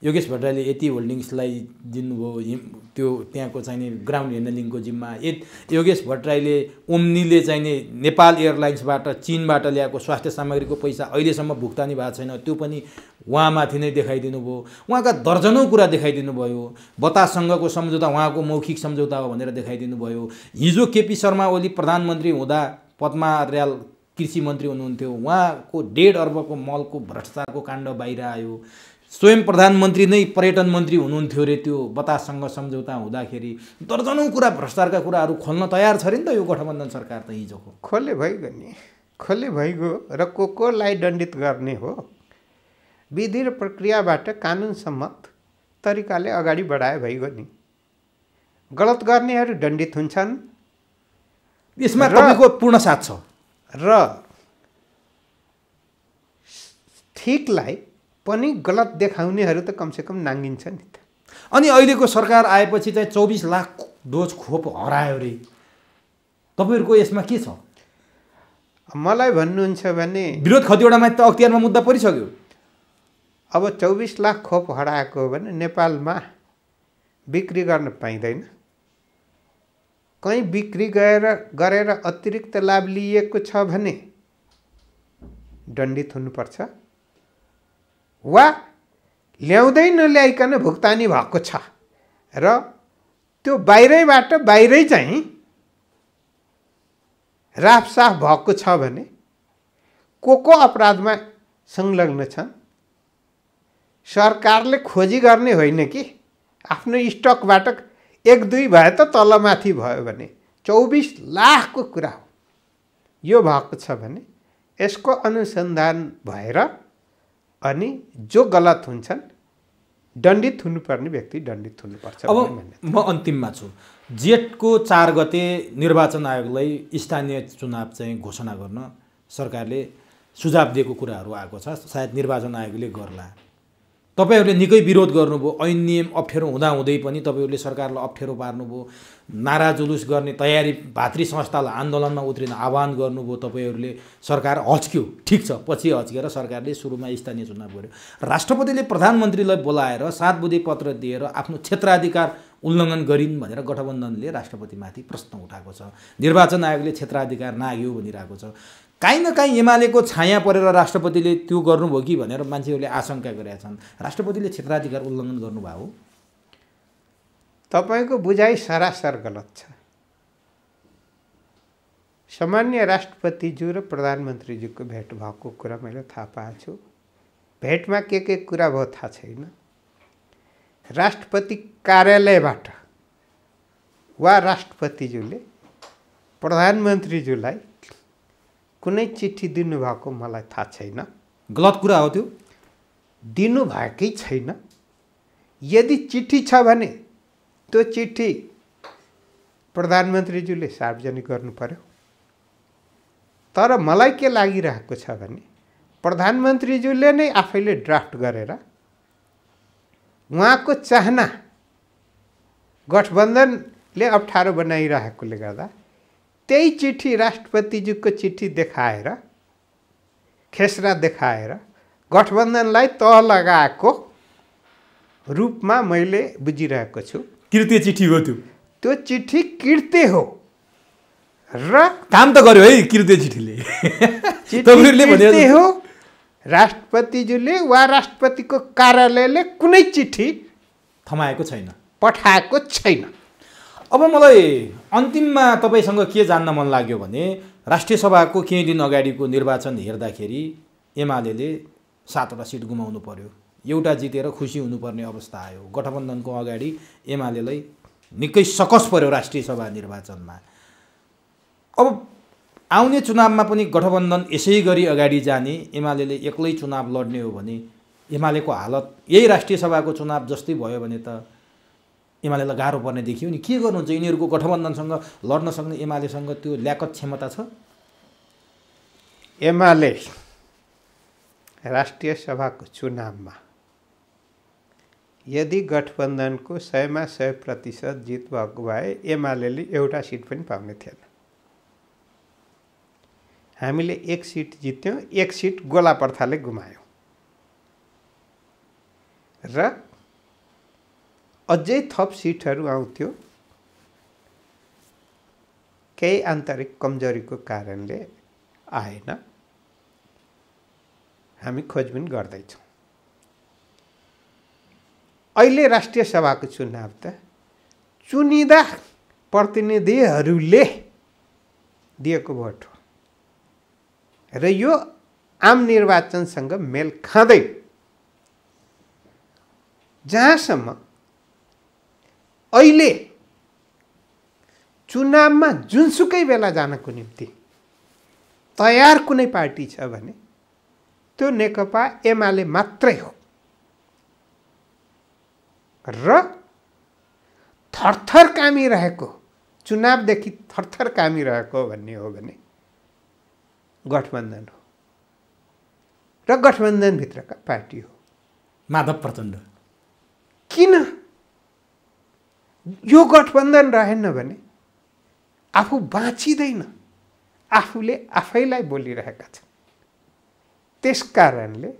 योगेश भट्टराईले यति होल्डिङ्सलाई दिनुभयो, त्यो त्यहाँको चाहिने ग्राउन्ड ह्यान्डलिङको जिम्मा। योगेश भट्टराईले ओम्नीले चाहिने नेपाल एयरलाइन्सबाट चीनबाट ल्याएको स्वास्थ्य सामग्रीको पैसा अहिलेसम्म भुक्तानी भएको छैन, त्यो पनि उहाँमाथि नै देखाइदिनु भयो। उहाँका दर्जनौँ कुरा देखाइदिनु भयो। बताससँगको सम्झौता उहाँको मौखिक सम्झौता हो भनेर देखाइदिनु भयो। हिजो केपी शर्मा ओली प्रधानमन्त्री हुँदा पद्मा आर्याल कृषि मन्त्री हुनुहुन्थ्यो, उहाँको 1.5 अर्बको मलको भ्रष्टाचारको काण्ड बाहिर आयो। स्वयं प्रधानमन्त्री नै पर्यटन मन्त्री हुनुहुन्थ्यो रे त्यो बताससँग सम्झौता हुँदाखेरि। दर्जनौँ कुरा भ्रष्टाचारका कुराहरू खोल्न तयार छ अरे नि त यो गठबन्धन सरकार त हिजोको। खोले भइगयो नि, खोले भइगयो र कोलाई दण्डित गर्ने हो। विधि र प्रक्रियाबाट कानुन सम्मत तरिकाले अगाडि बढाए भइगयो नि। गलत गर्नेहरू दण्डित हुन्छन्। यसमा तपाईँको पूर्ण साथ छ र ठिकलाई पनि गलत देखाउनेहरू त कमसेकम नाङ्गिन्छ नि त। अनि अहिलेको सरकार आएपछि चाहिँ 24 लाख डोज खोप हरायो रे, तपाईँहरूको यसमा के छ? मलाई भन्नुहुन्छ भने विरोध कतिवटामा त अख्तियारमा मुद्दा परिसक्यो। अब 24 लाख खोप हराएको हो भने नेपालमा बिक्री गर्न पाइँदैन। कहीँ बिक्री गरेर अतिरिक्त लाभ लिएको छ भने दण्डित हुनुपर्छ, वा ल्याउँदै नल्याइकन भुक्तानी भएको छ र त्यो बाहिरै चाहिँ राफसाफ भएको छ भने को अपराधमा संलग्न छन्। सरकारले खोजी गर्ने होइन कि आफ्नो स्टकबाट 1-2 भए त तलमाथि भयो भने 24 लाखको कुरा हो। यो भएको छ भने यसको अनुसन्धान भएर अनि जो गलत हुन्छन् दण्डित हुनुपर्ने व्यक्ति दण्डित हुनुपर्छ। अब म अन्तिममा छु। जेठको 4 गते निर्वाचन आयोगलाई स्थानीय चुनाव चाहिँ घोषणा गर्न सरकारले सुझाव दिएको कुराहरू आएको छ। सायद निर्वाचन आयोगले गर्ला। तपाईहरूले निकै विरोध गर्नुभयो। ऐन नियम अप्ठ्यारो हुँदाहुँदै पनि तपाईँहरूले सरकारलाई अप्ठ्यारो पार्नुभयो। नारा जुलुस गर्ने तयारी, भातृ संस्थालाई आन्दोलनमा उत्रिन आह्वान गर्नुभयो तपाईँहरूले। सरकार हच्क्यो, ठिक छ, पछि हच्केर सरकारले सुरुमा स्थानीय चुनाव गर्यो। राष्ट्रपतिले प्रधानमन्त्रीलाई बोलाएर 7 बुँदे पत्र दिएर आफ्नो क्षेत्राधिकार उल्लङ्घन गरिन् भनेर गठबन्धनले राष्ट्रपतिमाथि प्रश्न उठाएको छ। निर्वाचन आयोगले क्षेत्राधिकार नाग्यो भनिरहेको छ। काहीँ न काहीँ एमालेको छाया परेर राष्ट्रपतिले त्यो गर्नुभयो कि भनेर मान्छेहरूले आशंका गरेका छन्। राष्ट्रपतिले क्षेत्राधिकार उल्लङ्घन गर्नुभयो हो? तपाईँको बुझाइ सरासर गलत छ। सामान्य राष्ट्रपतिज्यू र प्रधानमन्त्रीज्यूको भेट भएको कुरा मैले थाहा पाएको छु। भेटमा के कुरा भयो थाहा छैन। राष्ट्रपति कार्यालयबाट वा राष्ट्रपतिज्यूले प्रधानमन्त्रीज्यूलाई कुनै चिठी दिनुभएको मलाई थाहा छैन। गलत कुरा हो त्यो? दिनुभएकै छैन। यदि चिठी छ भने त्यो चिठी प्रधानमन्त्रीज्यूले सार्वजनिक गर्नु पर्यो। तर मलाई के लागिरहेको छ भने प्रधानमन्त्रीज्यूले नै आफैले ड्राफ्ट गरेर उहाँको चाहना गठबन्धनले अप्ठ्यारो बनाइरहेकोले गर्दा त्यही चिठी राष्ट्रपतिज्यूको चिठी देखाएर, खेसरा देखाएर गठबन्धनलाई तह लगाएको रूपमा मैले बुझिरहेको छु। कृत्य चिठी हो त्यो? त्यो चिठी कृत्य हो र काम त गर्यो है कृत्य चिठीले। कृत्य हो। राष्ट्रपतिज्यूले वा राष्ट्रपतिको कार्यालयले कुनै चिठी थमाएको छैन, पठाएको छैन। अब मलाई अन्तिममा तपाईँसँग के जान्न मन लाग्यो भने राष्ट्रिय सभाको केही दिन अगाडिको निर्वाचन हेर्दाखेरि एमालेले 7वटा सिट गुमाउनु पर्यो, एउटा जितेर खुसी हुनुपर्ने अवस्था आयो। गठबन्धनको अगाडि एमालेलाई निकै सकस पर्यो राष्ट्रिय सभा निर्वाचनमा। अब आउने चुनावमा पनि गठबन्धन यसै गरी अगाडि जाने, एमालेले एक्लै चुनाव लड्ने हो भने एमालेको हालत यही राष्ट्रिय सभाको चुनाव जस्तै भयो भने त एमालेलाई गाह्रो पर्ने देखियो नि। के गर्नुहुन्छ? यिनीहरूको गठबन्धनसँग लड्न सक्ने एमालेसँग त्यो ल्याकत क्षमता छ? एमाले राष्ट्रिय सभाको चुनावमा यदि गठबन्धनको 100मा 100% जित भएको भए एमालेले एउटा सिट पनि पाउने थिएन। हामीले 1 सिट जित्यौँ, 1 सिट गोलापर्थाले गुमायौँ र अझै थप सिटहरू आउँथ्यो। केही आन्तरिक कमजोरीको कारणले आएन। हामी खोजबिन गर्दैछौँ। अहिले राष्ट्रिय सभाको चुनाव त चुनिदा प्रतिनिधिहरूले दिएको भोट हो र यो आम निर्वाचनसँग मेल खाँदैन। जहाँसम्म अहिले चुनावमा जुनसुकै बेला जानको निम्ति तयार कुनै पार्टी छ भने त्यो नेकपा एमाले मात्रै हो र थरथर कामिरहेको, चुनावदेखि थरथर कामिरहेको भन्ने हो भने गठबन्धन हो र गठबन्धनभित्रका पार्टी हो माधव प्रचण्ड। किन यो गठबन्धन रहेन भने आफू बाँचिँदैन, आफूले आफैलाई बोलिरहेका छन्। त्यसकारणले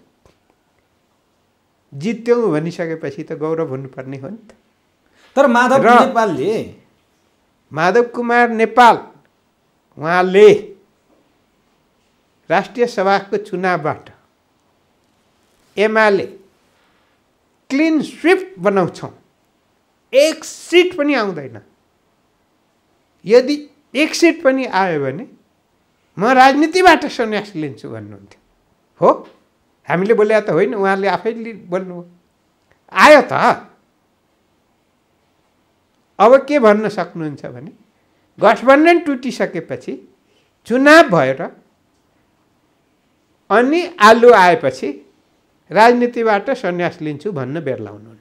जित्यौँ भनिसकेपछि त गौरव हुनुपर्ने हो नि त। तर माधव नेपालले, माधव कुमार नेपाल उहाँले राष्ट्रिय सभाको चुनावबाट एमाले क्लिन स्विप बनाउँछौँ, 1 सिट पनि आउँदैन, यदि 1 सिट पनि आयो भने म राजनीतिबाट सन्यास लिन्छु भन्नुहुन्थ्यो। हो, हामीले बोले त होइन, उहाँले आफैले बोल्नु आयो त। अब के भन्न सक्नुहुन्छ भने गठबन्धन टुटिसकेपछि चुनाव भएर अनि आलु आएपछि राजनीतिबाट सन्यास लिन्छु भन्न बेर लाउनुहुन्न।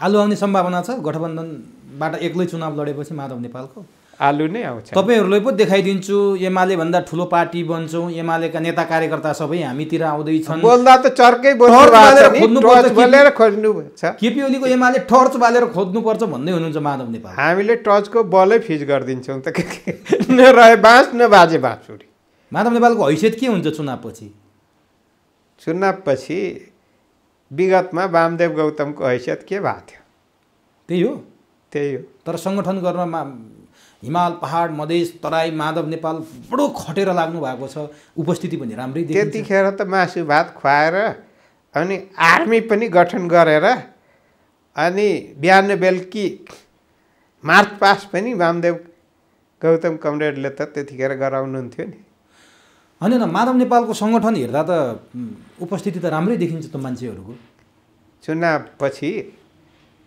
आलु आउने सम्भावना छ गठबन्धनबाट एक्लै चुनाव लडेपछि माधव नेपालको? आलु नै आउँछ। तपाईहरूलाई पो देखाइदिन्छु, एमाले भन्दा ठुलो पार्टी बन्छौँ, एमालेका नेता कार्यकर्ता सबै हामीतिर आउँदैछन्। बोल्दा त चर्कै बोलेर खोज्नु छ। केपी ओलीको एमाले टर्च बालेर खोज्नुपर्छ भन्दै हुनुहुन्छ माधव नेपाल। हामीले टर्चको बलै फिज गरिदिन्छौँ त, नरहे बाँस नबाजे बाँसुरी। माधव नेपालको हैसियत के हुन्छ चुनावपछि? चुनावपछि विगतमा वामदेव गौतमको हैसियत के भएको थियो? त्यही हो, त्यही हो। तर सङ्गठन गर्न हिमाल, पहाड, मधेस, तराई माधव नेपाल बडो खटेर लाग्नु भएको छ। उपस्थिति पनि राम्रै देखिन्छ। त्यतिखेर त मासु भात खुवाएर अनि आर्मी पनि गठन गरेर अनि बिहान बेलुकी मार्च पास्ट पनि वामदेव गौतम कमरेडले त त्यतिखेर गराउनुहुन्थ्यो नि। होइन न, माधव नेपालको सङ्गठन हेर्दा त उपस्थिति त राम्रै देखिन्छ त मान्छेहरूको। चुनावपछि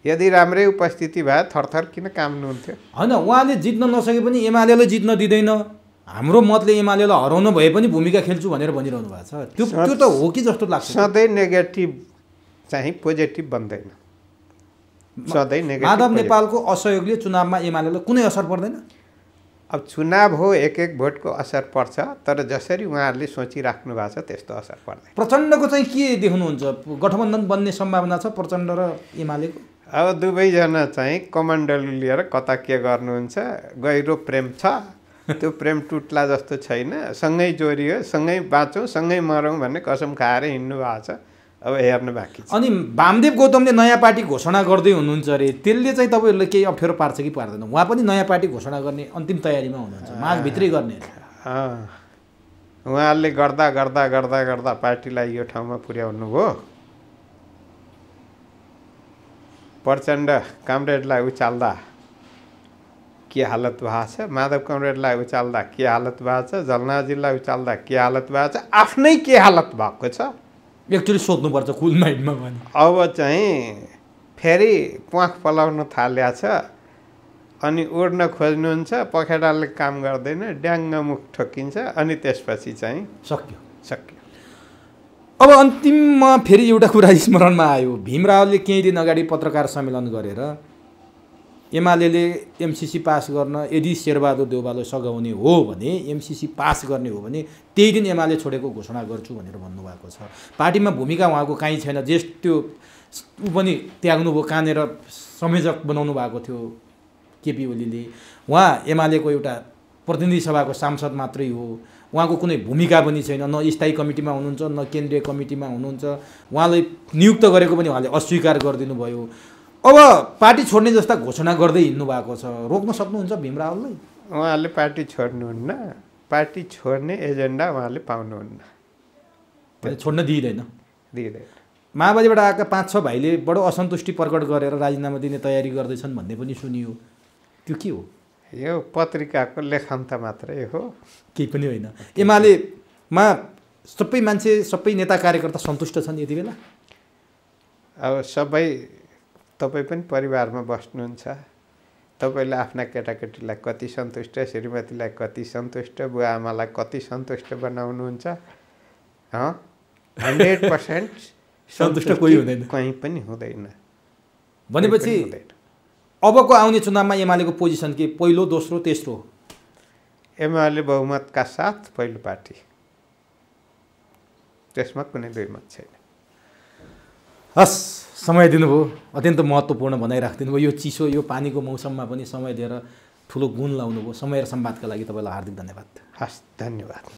यदि राम्रै उपस्थिति भए थरथर किन काम्नुहुन्थ्यो? होइन, उहाँले जित्न नसके पनि एमालेलाई जित्न दिँदैन, हाम्रो मतले एमालेलाई हराउन भए पनि भूमिका खेल्छु भनेर भनिरहनु भएको छ। त्यो त हो कि जस्तो लाग्छ। सधैँ नेगेटिभ चाहिँ पोजिटिभ बन्दैन। सधैँ नेगेटिभ। माधव नेपालको असहयोगले चुनावमा एमालेलाई कुनै असर पर्दैन? अब चुनाव हो, 1-1 भोटको असर पर्छ, तर जसरी उहाँहरूले सोचिराख्नु भएको छ त्यस्तो असर पर्दैन। प्रचण्डको चाहिँ के देख्नुहुन्छ? गठबन्धन बन्ने सम्भावना छ प्रचण्ड र एमालेको? अब दुवैजना चाहिँ कमण्डलु लिएर कता के गर्नुहुन्छ, गहिरो प्रेम छ, त्यो प्रेम टुट्ला जस्तो छैन। सँगै जोडियो, सँगै बाँचौँ, सँगै मरौँ भन्ने कसम खाएर हिँड्नु भएको छ। अब हेर्न बाँकी छ। अनि वामदेव गौतमले नयाँ पार्टी घोषणा गर्दै हुनुहुन्छ अरे, त्यसले चाहिँ तपाईँहरूले केही अप्ठ्यारो पार्छ कि पार्दैन? उहाँ पनि नयाँ पार्टी घोषणा गर्ने अन्तिम तयारीमा हुनुहुन्छ, माघभित्रै गर्ने। उहाँहरूले गर्दा गर्दा गर्दा गर्दा पार्टीलाई यो ठाउँमा पुर्याउनु भयो। प्रचण्ड कमरेडलाई उचाल्दा के हालत भएको छ, माधव कमरेडलाई उचाल्दा के हालत भएको छ, झलनाथजीलाई उचाल्दा के हालत भएको छ, आफ्नै के हालत भएको छ। एक्चुअली सोध्नुपर्छ कुल माइन्डमा पनि। अब चाहिँ फेरि प्वाख पलाउन थाल्या छ अनि उड्न खोज्नुहुन्छ, पखेटाले काम गर्दैन, ड्याङ्ग मुख ठोकिन्छ अनि त्यसपछि चाहिँ सक्यो। अब अन्तिममा फेरि एउटा कुरा स्मरणमा आयो। भीम रावलले केही दिन अगाडि पत्रकार सम्मेलन गरेर एमाले एमसिसी पास गर्न यदि शेरबहादुर देउवालाई सघाउने हो भने, एमसिसी पास गर्ने हो भने त्यही दिन एमाले छोडेको घोषणा गर्छु भनेर भन्नुभएको छ। पार्टीमा भूमिका उहाँको काहीँ छैन, जेस त्यो ऊ पनि त्याग्नुभयो, कानेर संयोजक बनाउनु भएको थियो केपी ओलीले। उहाँ एमालेको एउटा प्रतिनिधि सभाको सांसद मात्रै हो, उहाँको कुनै भूमिका पनि छैन, न स्थायी कमिटीमा हुनुहुन्छ न केन्द्रीय कमिटीमा हुनुहुन्छ। उहाँलाई नियुक्त गरेको पनि उहाँले अस्वीकार गरिदिनु भयो। अब पार्टी छोड्ने जस्ता घोषणा गर्दै हिँड्नु भएको छ, रोक्न सक्नुहुन्छ भीम रावललाई? उहाँले पार्टी छोड्नुहुन्न, पार्टी छोड्ने एजेन्डा उहाँले पाउनुहुन्न, छोड्न दिँदैन। माओवादीबाट आएका 5-6 भाइले बडो असन्तुष्टि प्रकट गरेर राजीनामा दिने तयारी गर्दैछन् भन्ने पनि सुनियो, त्यो के हो? यो पत्रिकाको लेखान्त मात्रै हो, केही पनि होइन। एमालेमा सबै मान्छे, सबै नेता कार्यकर्ता सन्तुष्ट छन् यति बेला? अब सबै, तपाईँ पनि परिवारमा बस्नुहुन्छ, तपाईँले आफ्ना केटाकेटीलाई कति सन्तुष्ट, श्रीमतीलाई कति सन्तुष्ट, बुवा आमालाई कति सन्तुष्ट बनाउनुहुन्छ? 100% सन्तुष्ट कोही हुँदैन, कहीँ पनि हुँदैन। भनेपछि अबको आउने चुनावमा एमालेको पोजिसन के? पहिलो, दोस्रो, तेस्रो? एमाले बहुमतका साथ पहिलो पार्टी, त्यसमा कुनै दुई मत छैन। हस्, समय दिनुभयो, अत्यन्त महत्त्वपूर्ण भनाइराखिदिनु भयो। यो चिसो, यो पानीको मौसममा पनि समय दिएर ठुलो गुण लाउनुभयो। समय र संवादका लागि तपाईँलाई हार्दिक धन्यवाद। हस्, धन्यवाद।